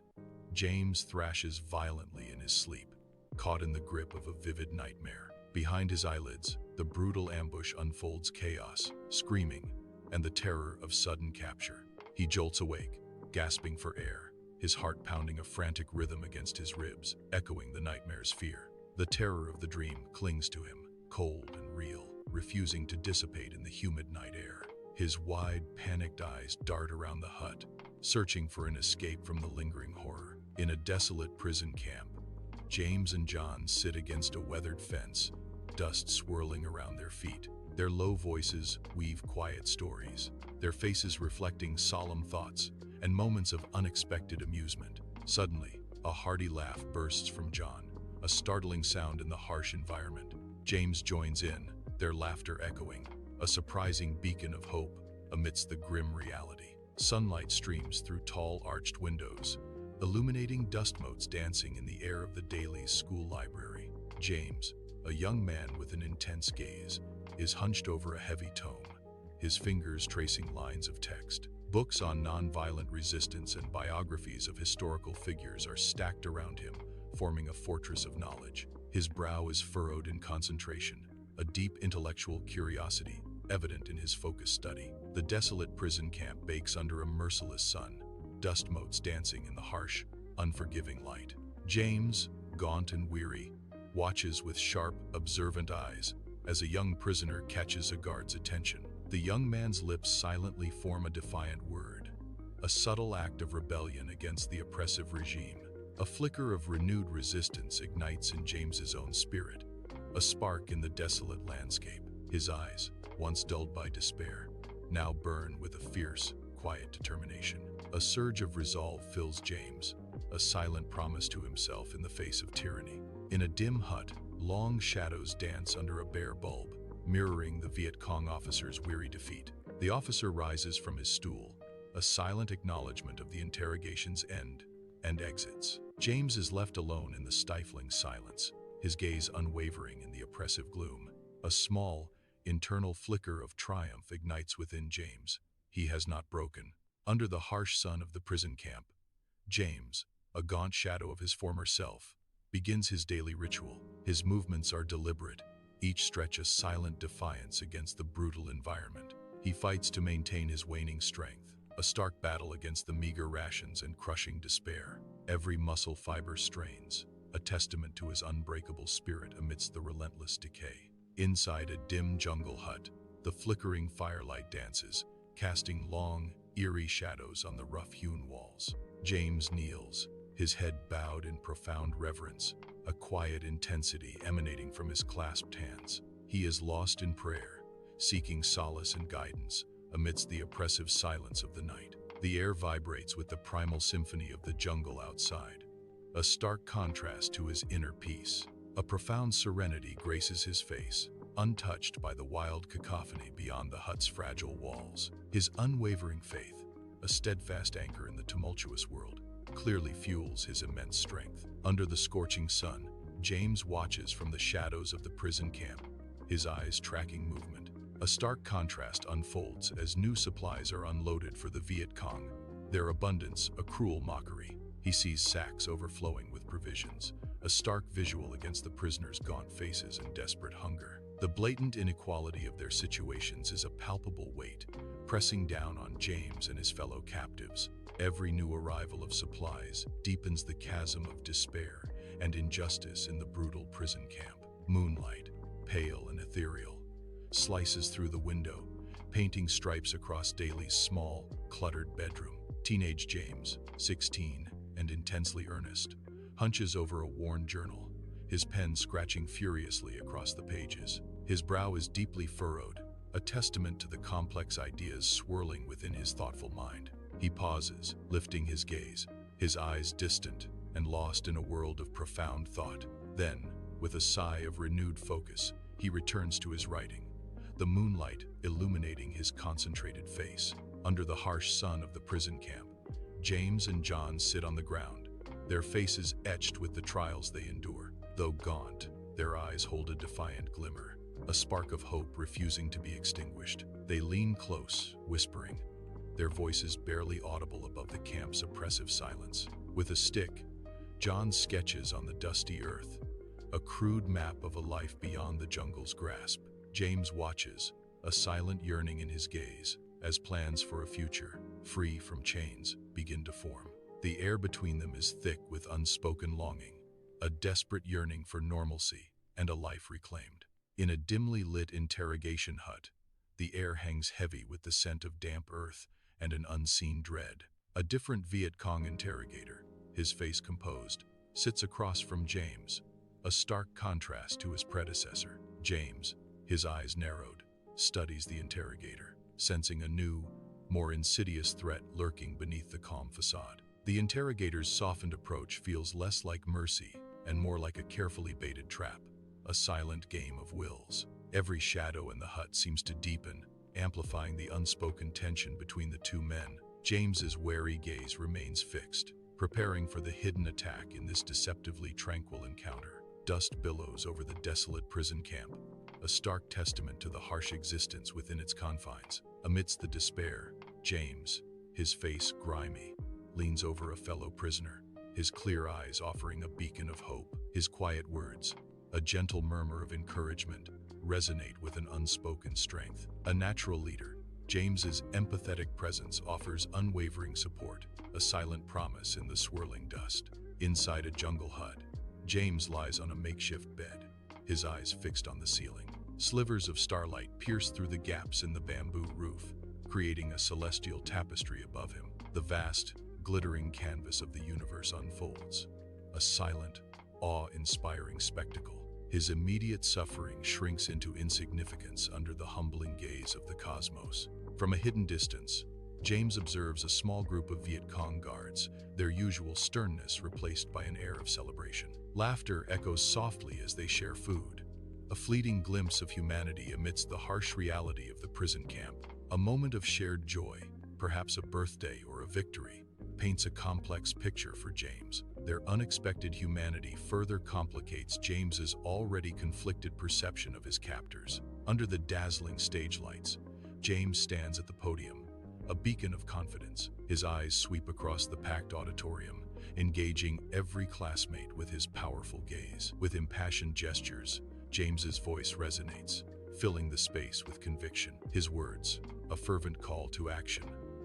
James thrashes violently in his sleep, caught in the grip of a vivid nightmare. Behind his eyelids, the brutal ambush unfolds chaos, screaming, and the terror of sudden capture. He jolts awake, gasping for air, his heart pounding a frantic rhythm against his ribs, echoing the nightmare's fear. The terror of the dream clings to him, cold and real, refusing to dissipate in the humid night air. His wide, panicked eyes dart around the hut, searching for an escape from the lingering horror. In a desolate prison camp, James and John sit against a weathered fence, dust swirling around their feet. Their low voices weave quiet stories, their faces reflecting solemn thoughts and moments of unexpected amusement. Suddenly, a hearty laugh bursts from John, a startling sound in the harsh environment. James joins in, their laughter echoing, a surprising beacon of hope amidst the grim reality. Sunlight streams through tall arched windows, illuminating dust motes dancing in the air of the Daly's school library. James, a young man with an intense gaze, is hunched over a heavy tome, his fingers tracing lines of text. Books on nonviolent resistance and biographies of historical figures are stacked around him, forming a fortress of knowledge. His brow is furrowed in concentration, a deep intellectual curiosity evident in his focused study. The desolate prison camp bakes under a merciless sun, dust motes dancing in the harsh, unforgiving light. James, gaunt and weary, watches with sharp, observant eyes as a young prisoner catches a guard's attention. The young man's lips silently form a defiant word, a subtle act of rebellion against the oppressive regime. A flicker of renewed resistance ignites in James's own spirit, a spark in the desolate landscape. His eyes, once dulled by despair, now burn with a fierce, quiet determination. A surge of resolve fills James, a silent promise to himself in the face of tyranny. In a dim hut, long shadows dance under a bare bulb, mirroring the Viet Cong officer's weary defeat. The officer rises from his stool, a silent acknowledgement of the interrogation's end, and exits. James is left alone in the stifling silence, his gaze unwavering in the oppressive gloom. A small, internal flicker of triumph ignites within James. He has not broken. Under the harsh sun of the prison camp, James, a gaunt shadow of his former self, begins his daily ritual. His movements are deliberate, each stretch a silent defiance against the brutal environment. He fights to maintain his waning strength, a stark battle against the meager rations and crushing despair. Every muscle fiber strains, a testament to his unbreakable spirit amidst the relentless decay. Inside a dim jungle hut, the flickering firelight dances, casting long, eerie shadows on the rough-hewn walls. James kneels, his head bowed in profound reverence, a quiet intensity emanating from his clasped hands. He is lost in prayer, seeking solace and guidance amidst the oppressive silence of the night. The air vibrates with the primal symphony of the jungle outside, a stark contrast to his inner peace. A profound serenity graces his face, untouched by the wild cacophony beyond the hut's fragile walls. His unwavering faith, a steadfast anchor in the tumultuous world, clearly fuels his immense strength. Under the scorching sun, James watches from the shadows of the prison camp, his eyes tracking movement. A stark contrast unfolds as new supplies are unloaded for the Viet Cong, their abundance a cruel mockery. He sees sacks overflowing with provisions, a stark visual against the prisoners' gaunt faces and desperate hunger. The blatant inequality of their situations is a palpable weight, pressing down on James and his fellow captives. Every new arrival of supplies deepens the chasm of despair and injustice in the brutal prison camp. Moonlight, pale and ethereal, slices through the window, painting stripes across Daly's small, cluttered bedroom. Teenage James, 16 and intensely earnest, hunches over a worn journal, his pen scratching furiously across the pages. His brow is deeply furrowed, a testament to the complex ideas swirling within his thoughtful mind. He pauses, lifting his gaze, his eyes distant and lost in a world of profound thought. Then, with a sigh of renewed focus, he returns to his writing, the moonlight illuminating his concentrated face. Under the harsh sun of the prison camp, James and John sit on the ground, their faces etched with the trials they endure. Though gaunt, their eyes hold a defiant glimmer, a spark of hope refusing to be extinguished. They lean close, whispering, their voices barely audible above the camp's oppressive silence. With a stick, John sketches on the dusty earth a crude map of a life beyond the jungle's grasp. James watches, a silent yearning in his gaze, as plans for a future, free from chains, begin to form. The air between them is thick with unspoken longing, a desperate yearning for normalcy and a life reclaimed. In a dimly lit interrogation hut, the air hangs heavy with the scent of damp earth and an unseen dread. A different Viet Cong interrogator, his face composed, sits across from James, a stark contrast to his predecessor. James, his eyes narrowed, studies the interrogator, sensing a new, more insidious threat lurking beneath the calm facade. The interrogator's softened approach feels less like mercy and more like a carefully baited trap, a silent game of wills. Every shadow in the hut seems to deepen, amplifying the unspoken tension between the two men. James's wary gaze remains fixed, preparing for the hidden attack in this deceptively tranquil encounter. Dust billows over the desolate prison camp, a stark testament to the harsh existence within its confines. Amidst the despair, James, his face grimy, leans over a fellow prisoner, his clear eyes offering a beacon of hope. His quiet words, a gentle murmur of encouragement, resonate with an unspoken strength. A natural leader, James's empathetic presence offers unwavering support, a silent promise in the swirling dust. Inside a jungle hut, James lies on a makeshift bed, his eyes fixed on the ceiling. Slivers of starlight pierce through the gaps in the bamboo roof, creating a celestial tapestry above him. The vast, glittering canvas of the universe unfolds, a silent, awe-inspiring spectacle. His immediate suffering shrinks into insignificance under the humbling gaze of the cosmos. From a hidden distance, James observes a small group of Viet Cong guards, their usual sternness replaced by an air of celebration. Laughter echoes softly as they share food, a fleeting glimpse of humanity amidst the harsh reality of the prison camp. A moment of shared joy, perhaps a birthday or a victory, paints a complex picture for James. Their unexpected humanity further complicates James's already conflicted perception of his captors. Under the dazzling stage lights, James stands at the podium, a beacon of confidence. His eyes sweep across the packed auditorium, engaging every classmate with his powerful gaze. With impassioned gestures, James's voice resonates, filling the space with conviction. His words, a fervent call to action,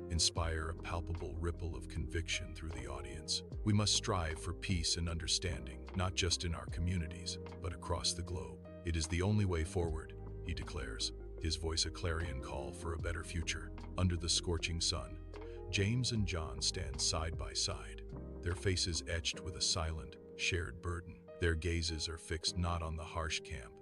inspire a palpable ripple of conviction through the audience. We must strive for peace and understanding, not just in our communities, but across the globe. It is the only way forward, he declares, his voice a clarion call for a better future. Under the scorching sun, James and John stand side by side, their faces etched with a silent, shared burden. Their gazes are fixed not on the harsh camp,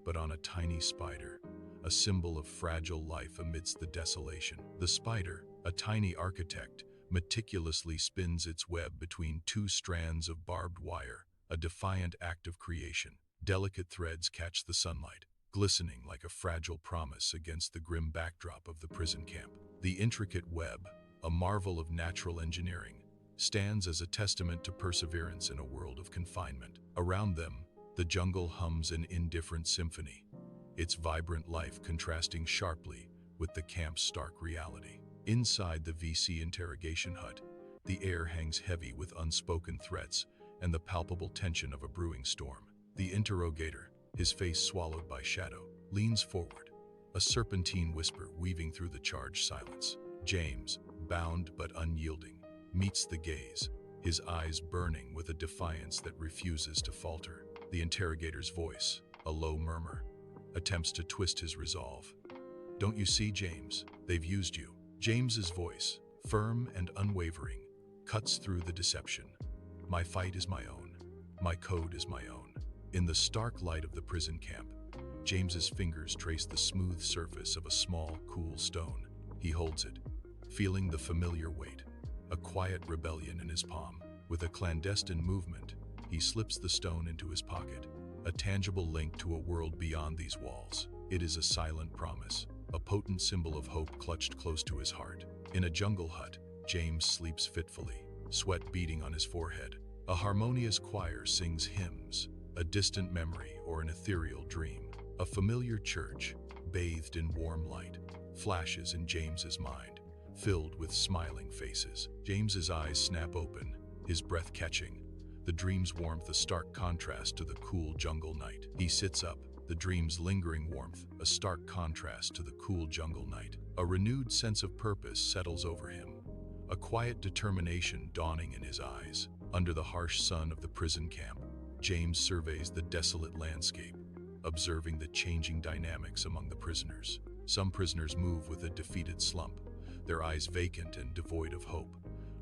but on a tiny spider, a symbol of fragile life amidst the desolation. The spider, a tiny architect, meticulously spins its web between two strands of barbed wire, a defiant act of creation. Delicate threads catch the sunlight, glistening like a fragile promise against the grim backdrop of the prison camp. The intricate web, a marvel of natural engineering, stands as a testament to perseverance in a world of confinement. Around them, the jungle hums an indifferent symphony, its vibrant life contrasting sharply with the camp's stark reality. Inside the VC interrogation hut, the air hangs heavy with unspoken threats and the palpable tension of a brewing storm. The interrogator, his face swallowed by shadow, leans forward, a serpentine whisper weaving through the charged silence. James, bound but unyielding, meets the gaze, his eyes burning with a defiance that refuses to falter. The interrogator's voice, a low murmur, attempts to twist his resolve. "Don't you see, James? They've used you." James's voice, firm and unwavering, cuts through the deception. "My fight is my own. My code is my own." In the stark light of the prison camp, James's fingers trace the smooth surface of a small, cool stone. He holds it, feeling the familiar weight, a quiet rebellion in his palm. With a clandestine movement, he slips the stone into his pocket, a tangible link to a world beyond these walls. It is a silent promise, a potent symbol of hope clutched close to his heart. In a jungle hut, James sleeps fitfully, sweat beading on his forehead. A harmonious choir sings hymns, a distant memory or an ethereal dream. A familiar church, bathed in warm light, flashes in James's mind, filled with smiling faces. James's eyes snap open, his breath catching, the dream's warmth a stark contrast to the cool jungle night. He sits up, the dream's lingering warmth a stark contrast to the cool jungle night. A renewed sense of purpose settles over him, a quiet determination dawning in his eyes. Under the harsh sun of the prison camp, James surveys the desolate landscape, observing the changing dynamics among the prisoners. Some prisoners move with a defeated slump, their eyes vacant and devoid of hope,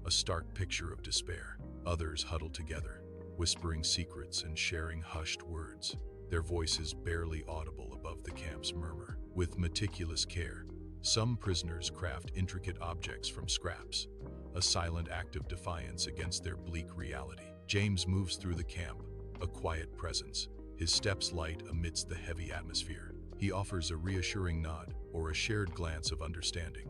a stark picture of despair. Others huddle together, whispering secrets and sharing hushed words, their voices barely audible above the camp's murmur. With meticulous care, some prisoners craft intricate objects from scraps, a silent act of defiance against their bleak reality. James moves through the camp, a quiet presence, his steps light amidst the heavy atmosphere. He offers a reassuring nod or a shared glance of understanding,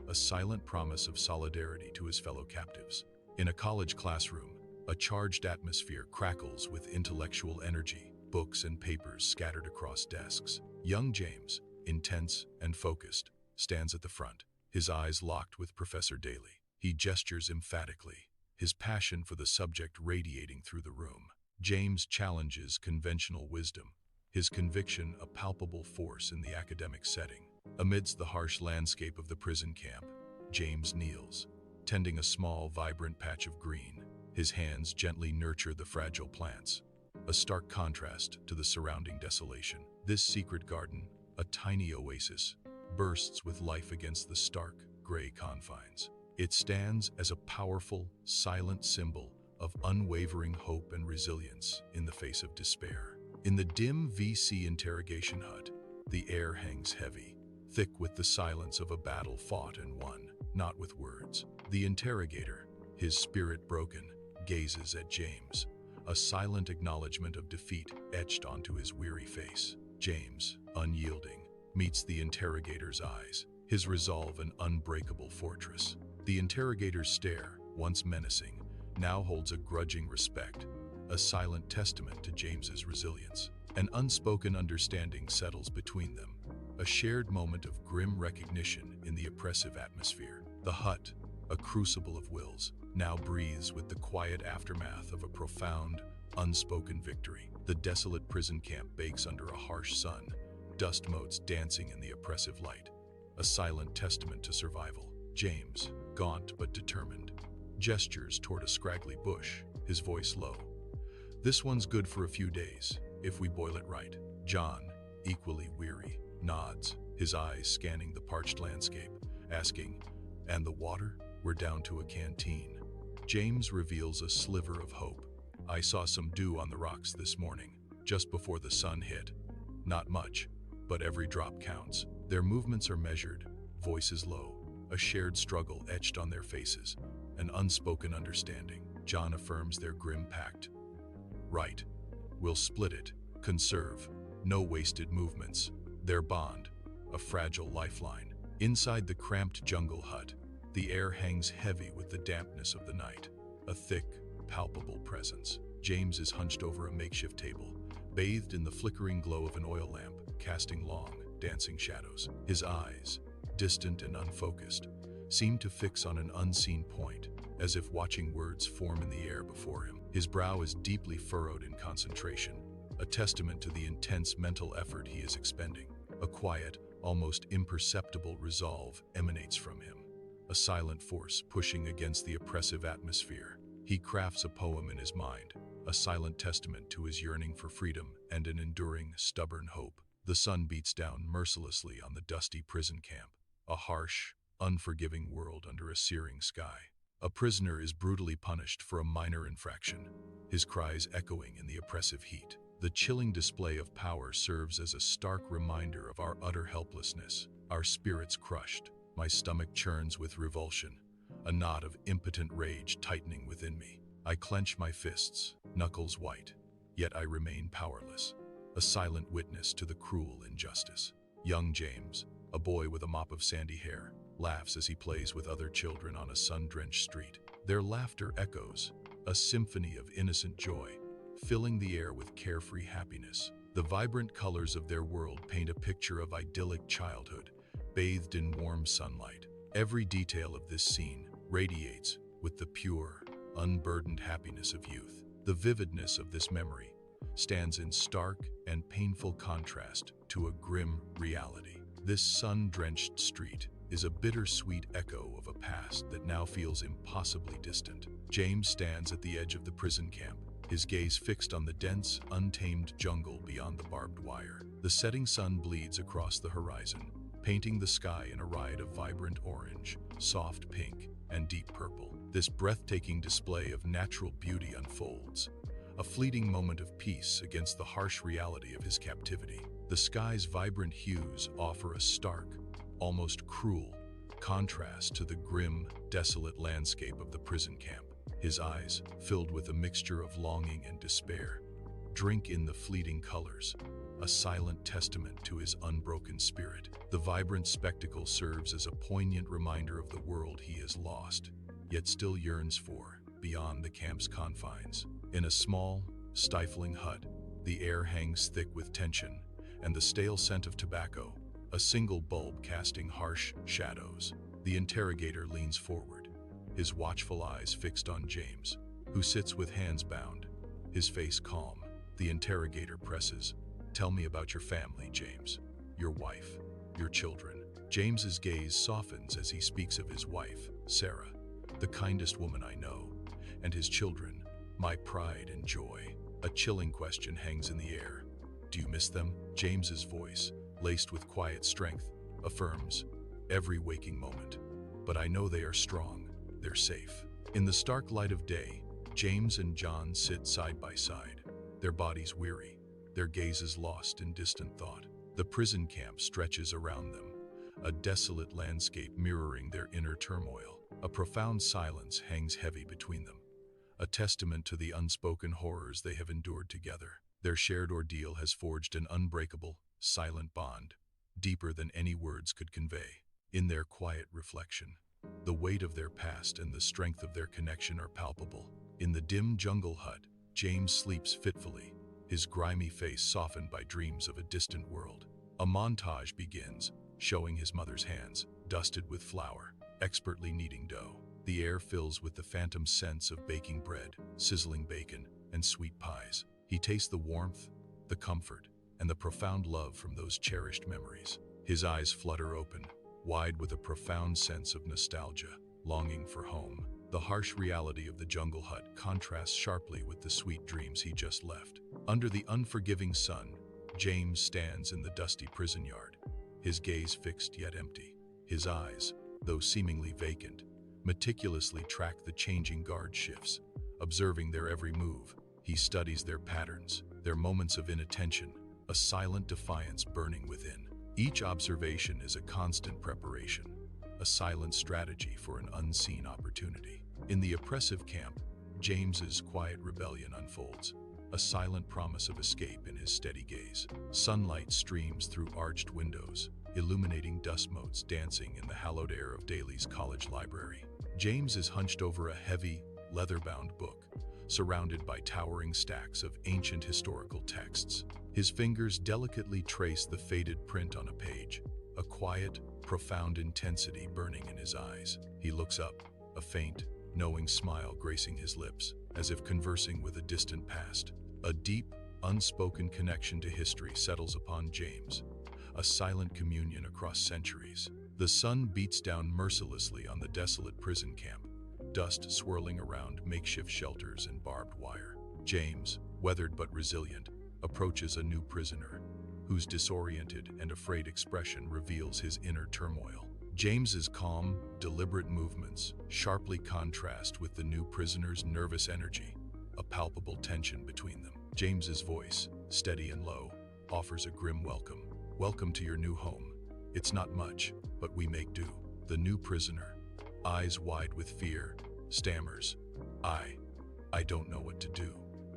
a silent promise of solidarity to his fellow captives. In a college classroom, a charged atmosphere crackles with intellectual energy, books and papers scattered across desks. Young James, intense and focused, stands at the front, his eyes locked with Professor Daly. He gestures emphatically, his passion for the subject radiating through the room. James challenges conventional wisdom, his conviction a palpable force in the academic setting. Amidst the harsh landscape of the prison camp, James kneels, tending a small, vibrant patch of green. His hands gently nurture the fragile plants, a stark contrast to the surrounding desolation. This secret garden, a tiny oasis, bursts with life against the stark, gray confines. It stands as a powerful, silent symbol of unwavering hope and resilience in the face of despair. In the dim VC interrogation hut, the air hangs heavy, thick with the silence of a battle fought and won, not with words. The interrogator, his spirit broken, gazes at James, a silent acknowledgement of defeat etched onto his weary face. James, unyielding, meets the interrogator's eyes, his resolve an unbreakable fortress. The interrogator's stare, once menacing, now holds a grudging respect, a silent testament to James's resilience. An unspoken understanding settles between them, a shared moment of grim recognition in the oppressive atmosphere. The hut, a crucible of wills, now breathes with the quiet aftermath of a profound, unspoken victory. The desolate prison camp bakes under a harsh sun, dust motes dancing in the oppressive light, a silent testament to survival. James, gaunt but determined, gestures toward a scraggly bush, his voice low. "This one's good for a few days, if we boil it right." John, equally weary, nods, his eyes scanning the parched landscape, asking, "And the water?" "We're down to a canteen." James reveals a sliver of hope. "I saw some dew on the rocks this morning, just before the sun hit. Not much, but every drop counts." Their movements are measured, voices low, a shared struggle etched on their faces, an unspoken understanding. John affirms their grim pact. "Right. We'll split it, conserve, no wasted movements." Their bond, a fragile lifeline. Inside the cramped jungle hut, the air hangs heavy with the dampness of the night, a thick, palpable presence. James is hunched over a makeshift table, bathed in the flickering glow of an oil lamp, casting long, dancing shadows. His eyes, distant and unfocused, seem to fix on an unseen point, as if watching words form in the air before him. His brow is deeply furrowed in concentration, a testament to the intense mental effort he is expending. A quiet, almost imperceptible resolve emanates from him, a silent force pushing against the oppressive atmosphere. He crafts a poem in his mind, a silent testament to his yearning for freedom and an enduring, stubborn hope. The sun beats down mercilessly on the dusty prison camp, a harsh, unforgiving world under a searing sky. A prisoner is brutally punished for a minor infraction, his cries echoing in the oppressive heat. The chilling display of power serves as a stark reminder of our utter helplessness. Our spirits crushed. My stomach churns with revulsion, a knot of impotent rage tightening within me. I clench my fists, knuckles white, yet I remain powerless, a silent witness to the cruel injustice. Young James, a boy with a mop of sandy hair, laughs as he plays with other children on a sun-drenched street. Their laughter echoes, a symphony of innocent joy, filling the air with carefree happiness. The vibrant colors of their world paint a picture of idyllic childhood, bathed in warm sunlight. Every detail of this scene radiates with the pure, unburdened happiness of youth. The vividness of this memory stands in stark and painful contrast to a grim reality. This sun-drenched street is a bittersweet echo of a past that now feels impossibly distant. James stands at the edge of the prison camp, his gaze fixed on the dense, untamed jungle beyond the barbed wire. The setting sun bleeds across the horizon, painting the sky in a riot of vibrant orange, soft pink, and deep purple. This breathtaking display of natural beauty unfolds, a fleeting moment of peace against the harsh reality of his captivity. The sky's vibrant hues offer a stark, almost cruel, contrast to the grim, desolate landscape of the prison camp. His eyes, filled with a mixture of longing and despair, drink in the fleeting colors, a silent testament to his unbroken spirit. The vibrant spectacle serves as a poignant reminder of the world he has lost, yet still yearns for, beyond the camp's confines. In a small, stifling hut, the air hangs thick with tension and the stale scent of tobacco, a single bulb casting harsh shadows. The interrogator leans forward, his watchful eyes fixed on James, who sits with hands bound, his face calm. The interrogator presses, "Tell me about your family, James. Your wife, your children." James's gaze softens as he speaks of his wife, Sarah, the kindest woman I know, and his children, my pride and joy. A chilling question hangs in the air. "Do you miss them?" James's voice, laced with quiet strength, affirms, "Every waking moment. But I know they are strong, they're safe." In the stark light of day, James and John sit side by side, their bodies weary, their gazes lost in distant thought. The prison camp stretches around them, a desolate landscape mirroring their inner turmoil. A profound silence hangs heavy between them, a testament to the unspoken horrors they have endured together. Their shared ordeal has forged an unbreakable, silent bond, deeper than any words could convey. In their quiet reflection, the weight of their past and the strength of their connection are palpable. In the dim jungle hut, James sleeps fitfully, his grimy face softened by dreams of a distant world. A montage begins, showing his mother's hands, dusted with flour, expertly kneading dough. The air fills with the phantom scents of baking bread, sizzling bacon, and sweet pies. He tastes the warmth, the comfort, and the profound love from those cherished memories. His eyes flutter open, wide with a profound sense of nostalgia, longing for home. The harsh reality of the jungle hut contrasts sharply with the sweet dreams he just left. Under the unforgiving sun, James stands in the dusty prison yard, his gaze fixed yet empty. His eyes, though seemingly vacant, meticulously track the changing guard shifts, observing their every move. He studies their patterns, their moments of inattention, a silent defiance burning within. Each observation is a constant preparation, a silent strategy for an unseen opportunity. In the oppressive camp, James's quiet rebellion unfolds, a silent promise of escape in his steady gaze. Sunlight streams through arched windows, illuminating dust motes dancing in the hallowed air of Daly's college library. James is hunched over a heavy, leather-bound book, surrounded by towering stacks of ancient historical texts. His fingers delicately trace the faded print on a page, a quiet, profound intensity burning in his eyes. He looks up, a faint, knowing smile gracing his lips, as if conversing with a distant past. A deep, unspoken connection to history settles upon James, a silent communion across centuries. The sun beats down mercilessly on the desolate prison camp, dust swirling around makeshift shelters and barbed wire. James, weathered but resilient, approaches a new prisoner, whose disoriented and afraid expression reveals his inner turmoil. James's calm, deliberate movements sharply contrast with the new prisoner's nervous energy, a palpable tension between them. James's voice, steady and low, offers a grim welcome. Welcome to your new home. It's not much, but we make do. The new prisoner, eyes wide with fear, stammers, I don't know what to do.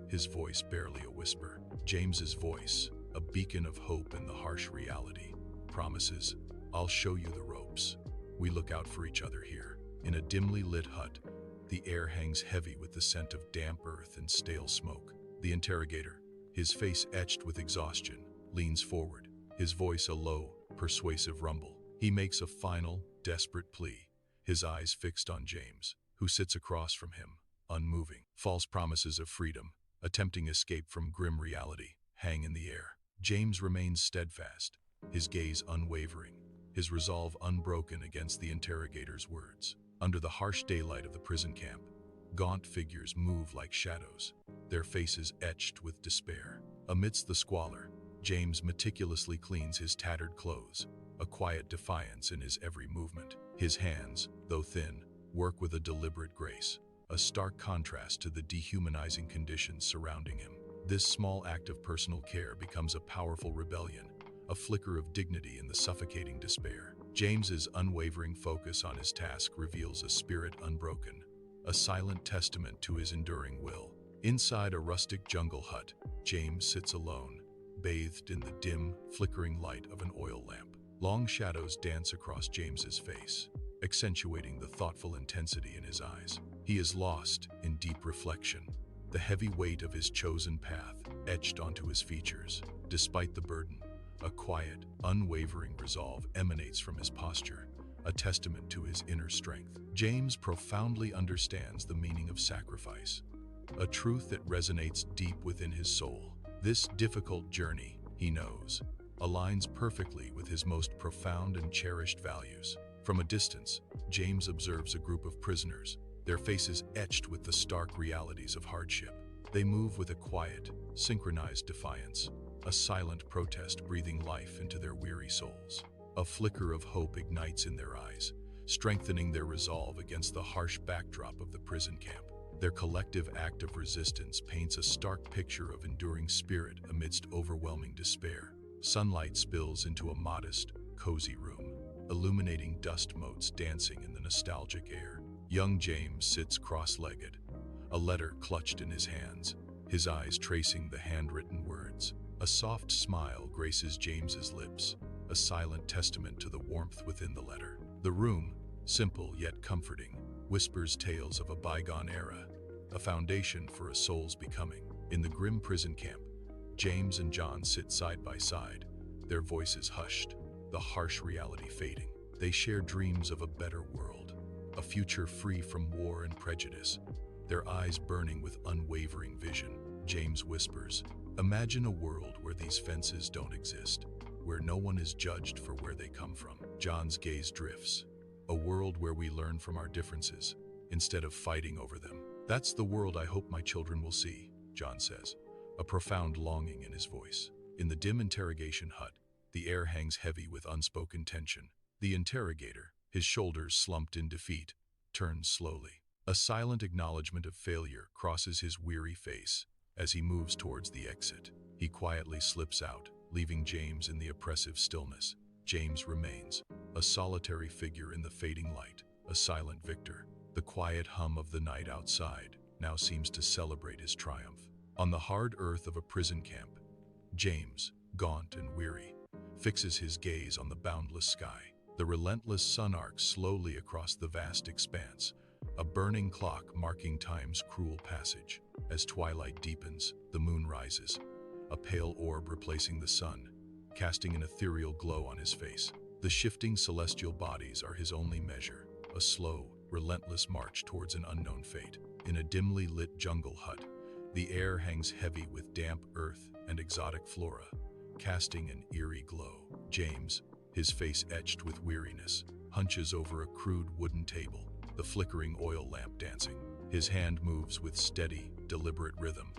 His voice barely a whisper. James's voice, a beacon of hope in the harsh reality, promises, I'll show you the ropes. We look out for each other here. In a dimly lit hut, the air hangs heavy with the scent of damp earth and stale smoke. The interrogator, his face etched with exhaustion, leans forward, his voice a low, persuasive rumble. He makes a final, desperate plea, his eyes fixed on James, who sits across from him, unmoving. False promises of freedom, a tempting escape from grim reality, hang in the air. James remains steadfast, his gaze unwavering, his resolve unbroken against the interrogator's words. Under the harsh daylight of the prison camp, gaunt figures move like shadows, their faces etched with despair. Amidst the squalor, James meticulously cleans his tattered clothes, a quiet defiance in his every movement. His hands, though thin, work with a deliberate grace, a stark contrast to the dehumanizing conditions surrounding him. This small act of personal care becomes a powerful rebellion, a flicker of dignity in the suffocating despair. James's unwavering focus on his task reveals a spirit unbroken, a silent testament to his enduring will. Inside a rustic jungle hut, James sits alone, bathed in the dim, flickering light of an oil lamp. Long shadows dance across James's face, accentuating the thoughtful intensity in his eyes. He is lost in deep reflection, the heavy weight of his chosen path etched onto his features. Despite the burden, a quiet, unwavering resolve emanates from his posture, a testament to his inner strength. James profoundly understands the meaning of sacrifice, a truth that resonates deep within his soul. This difficult journey, he knows, aligns perfectly with his most profound and cherished values. From a distance, James observes a group of prisoners, their faces etched with the stark realities of hardship. They move with a quiet, synchronized defiance, a silent protest breathing life into their weary souls. A flicker of hope ignites in their eyes, strengthening their resolve against the harsh backdrop of the prison camp. Their collective act of resistance paints a stark picture of enduring spirit amidst overwhelming despair. Sunlight spills into a modest, cozy room, illuminating dust motes dancing in the nostalgic air. Young James sits cross-legged, a letter clutched in his hands, his eyes tracing the handwritten words. A soft smile graces James's lips, a silent testament to the warmth within the letter. The room, simple yet comforting, whispers tales of a bygone era, a foundation for a soul's becoming. In the grim prison camp, James and John sit side by side, their voices hushed, the harsh reality fading. They share dreams of a better world, a future free from war and prejudice, their eyes burning with unwavering vision. James whispers, imagine a world where these fences don't exist, where no one is judged for where they come from. John's gaze drifts, a world where we learn from our differences, instead of fighting over them. That's the world I hope my children will see, John says, a profound longing in his voice. In the dim interrogation hut, the air hangs heavy with unspoken tension. The interrogator, his shoulders slumped in defeat, turns slowly. A silent acknowledgement of failure crosses his weary face as he moves towards the exit. He quietly slips out, leaving James in the oppressive stillness. James remains, a solitary figure in the fading light, a silent victor. The quiet hum of the night outside now seems to celebrate his triumph. On the hard earth of a prison camp, James, gaunt and weary, fixes his gaze on the boundless sky. The relentless sun arcs slowly across the vast expanse, a burning clock marking time's cruel passage. As twilight deepens, the moon rises, a pale orb replacing the sun, casting an ethereal glow on his face. The shifting celestial bodies are his only measure, a slow, relentless march towards an unknown fate. In a dimly lit jungle hut, the air hangs heavy with damp earth and exotic flora, casting an eerie glow. James, his face etched with weariness, hunches over a crude wooden table, the flickering oil lamp dancing. His hand moves with steady, deliberate rhythm,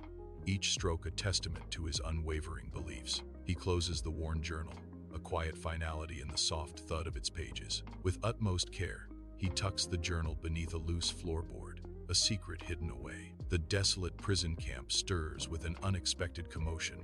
each stroke a testament to his unwavering beliefs. He closes the worn journal, a quiet finality in the soft thud of its pages. With utmost care, he tucks the journal beneath a loose floorboard, a secret hidden away. The desolate prison camp stirs with an unexpected commotion.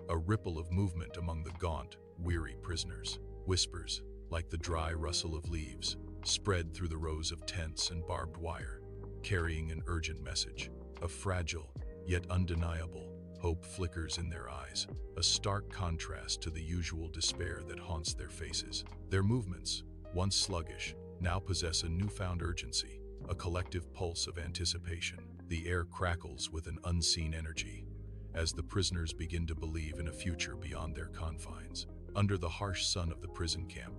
a ripple of movement among the gaunt, weary prisoners. Whispers, like the dry rustle of leaves, spread through the rows of tents and barbed wire, carrying an urgent message. A fragile, yet undeniable, hope flickers in their eyes, a stark contrast to the usual despair that haunts their faces. Their movements, once sluggish, now possess a newfound urgency, a collective pulse of anticipation. The air crackles with an unseen energy, as the prisoners begin to believe in a future beyond their confines. Under the harsh sun of the prison camp,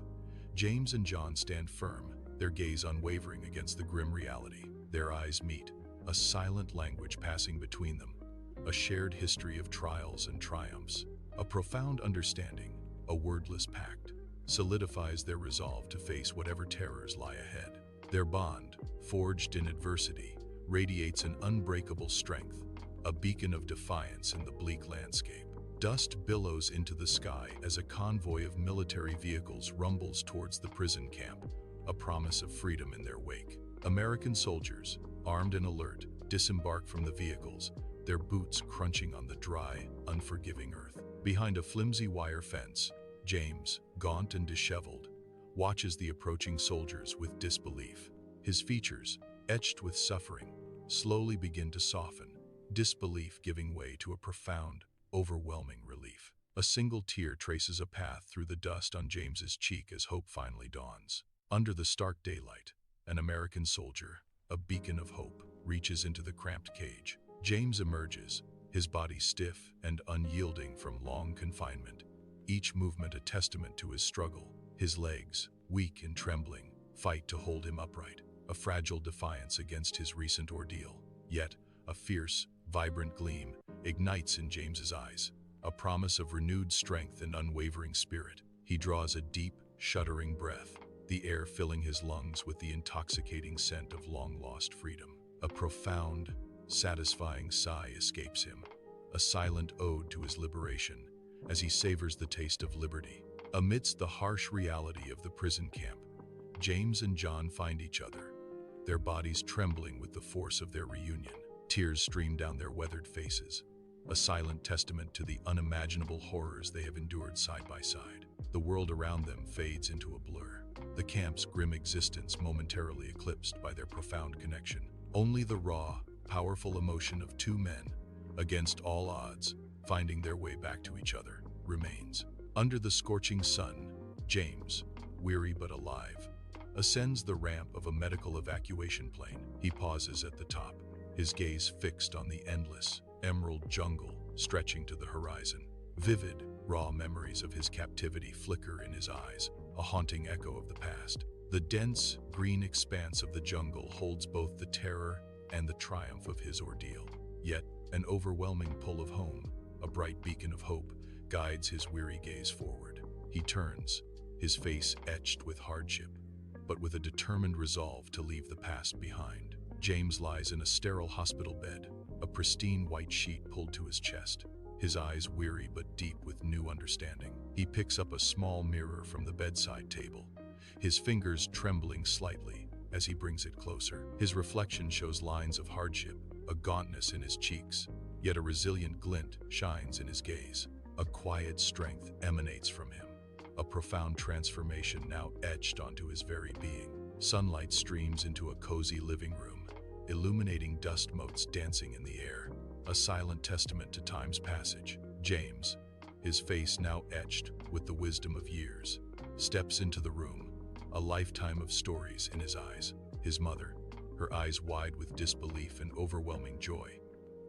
James and John stand firm, their gaze unwavering against the grim reality. Their eyes meet, a silent language passing between them, a shared history of trials and triumphs. A profound understanding, a wordless pact, solidifies their resolve to face whatever terrors lie ahead. Their bond, forged in adversity, radiates an unbreakable strength, a beacon of defiance in the bleak landscape. Dust billows into the sky as a convoy of military vehicles rumbles towards the prison camp, a promise of freedom in their wake. American soldiers, armed and alert, disembark from the vehicles, their boots crunching on the dry, unforgiving earth. Behind a flimsy wire fence, James, gaunt and disheveled, watches the approaching soldiers with disbelief. His features, etched with suffering, slowly begin to soften, disbelief giving way to a profound, overwhelming relief. A single tear traces a path through the dust on James's cheek as hope finally dawns. Under the stark daylight, an American soldier, a beacon of hope, reaches into the cramped cage. James emerges, his body stiff and unyielding from long confinement, each movement a testament to his struggle. His legs, weak and trembling, fight to hold him upright, a fragile defiance against his recent ordeal. Yet, a fierce, vibrant gleam ignites in James's eyes, a promise of renewed strength and unwavering spirit. He draws a deep, shuddering breath, the air filling his lungs with the intoxicating scent of long-lost freedom. A profound, satisfying sigh escapes him, a silent ode to his liberation, as he savors the taste of liberty. Amidst the harsh reality of the prison camp, James and John find each other, their bodies trembling with the force of their reunion. Tears stream down their weathered faces, a silent testament to the unimaginable horrors they have endured side by side. The world around them fades into a blur, the camp's grim existence momentarily eclipsed by their profound connection. Only the raw, powerful emotion of two men, against all odds, finding their way back to each other, remains. Under the scorching sun, James, weary but alive, ascends the ramp of a medical evacuation plane. He pauses at the top, his gaze fixed on the endless, emerald jungle stretching to the horizon. Vivid, raw memories of his captivity flicker in his eyes, a haunting echo of the past. The dense, green expanse of the jungle holds both the terror and the triumph of his ordeal. Yet, an overwhelming pull of home, a bright beacon of hope, guides his weary gaze forward. He turns, his face etched with hardship, but with a determined resolve to leave the past behind. James lies in a sterile hospital bed, a pristine white sheet pulled to his chest, his eyes weary but deep with new understanding. He picks up a small mirror from the bedside table, his fingers trembling slightly as he brings it closer. His reflection shows lines of hardship, a gauntness in his cheeks, yet a resilient glint shines in his gaze. A quiet strength emanates from him, a profound transformation now etched onto his very being. Sunlight streams into a cozy living room, illuminating dust motes dancing in the air, a silent testament to time's passage. James, his face now etched with the wisdom of years, steps into the room, a lifetime of stories in his eyes. His mother, her eyes wide with disbelief and overwhelming joy,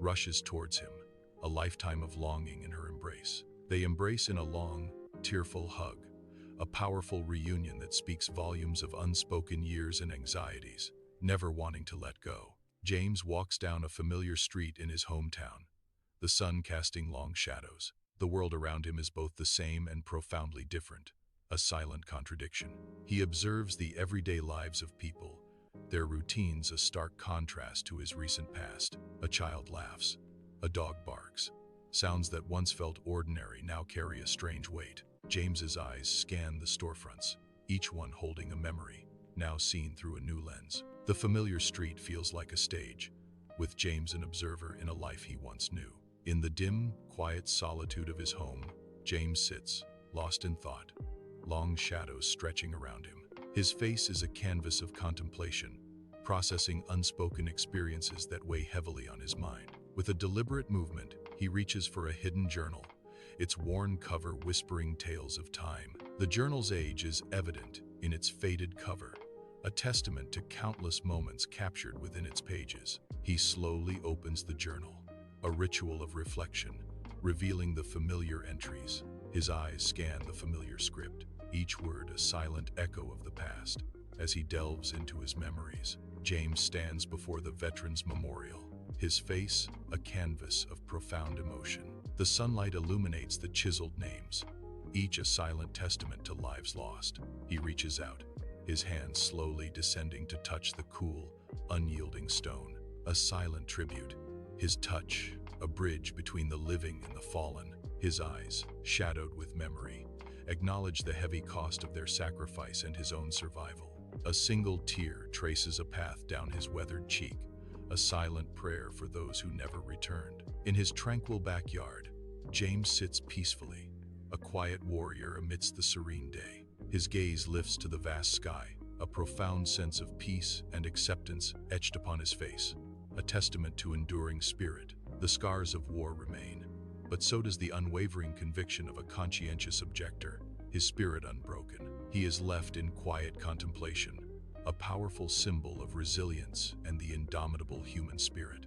rushes towards him, a lifetime of longing in her embrace. They embrace in a long, tearful hug, a powerful reunion that speaks volumes of unspoken years and anxieties, never wanting to let go. James walks down a familiar street in his hometown, the sun casting long shadows. The world around him is both the same and profoundly different, a silent contradiction. He observes the everyday lives of people, their routines a stark contrast to his recent past. A child laughs, a dog barks. Sounds that once felt ordinary now carry a strange weight. James's eyes scan the storefronts, each one holding a memory, now seen through a new lens. The familiar street feels like a stage, with James an observer in a life he once knew. In the dim, quiet solitude of his home, James sits, lost in thought, long shadows stretching around him. His face is a canvas of contemplation, processing unspoken experiences that weigh heavily on his mind. With a deliberate movement, he reaches for a hidden journal, its worn cover whispering tales of time. The journal's age is evident in its faded cover, a testament to countless moments captured within its pages. He slowly opens the journal, a ritual of reflection, revealing the familiar entries. His eyes scan the familiar script, each word a silent echo of the past. As he delves into his memories, James stands before the veteran's memorial, his face a canvas of profound emotion. The sunlight illuminates the chiseled names, each a silent testament to lives lost. He reaches out, his hands slowly descending to touch the cool, unyielding stone, a silent tribute. His touch, a bridge between the living and the fallen. His eyes, shadowed with memory, acknowledge the heavy cost of their sacrifice and his own survival. A single tear traces a path down his weathered cheek, a silent prayer for those who never returned. In his tranquil backyard, James sits peacefully, a quiet warrior amidst the serene day. His gaze lifts to the vast sky, a profound sense of peace and acceptance etched upon his face, a testament to enduring spirit. The scars of war remain, but so does the unwavering conviction of a conscientious objector, his spirit unbroken. He is left in quiet contemplation, a powerful symbol of resilience and the indomitable human spirit.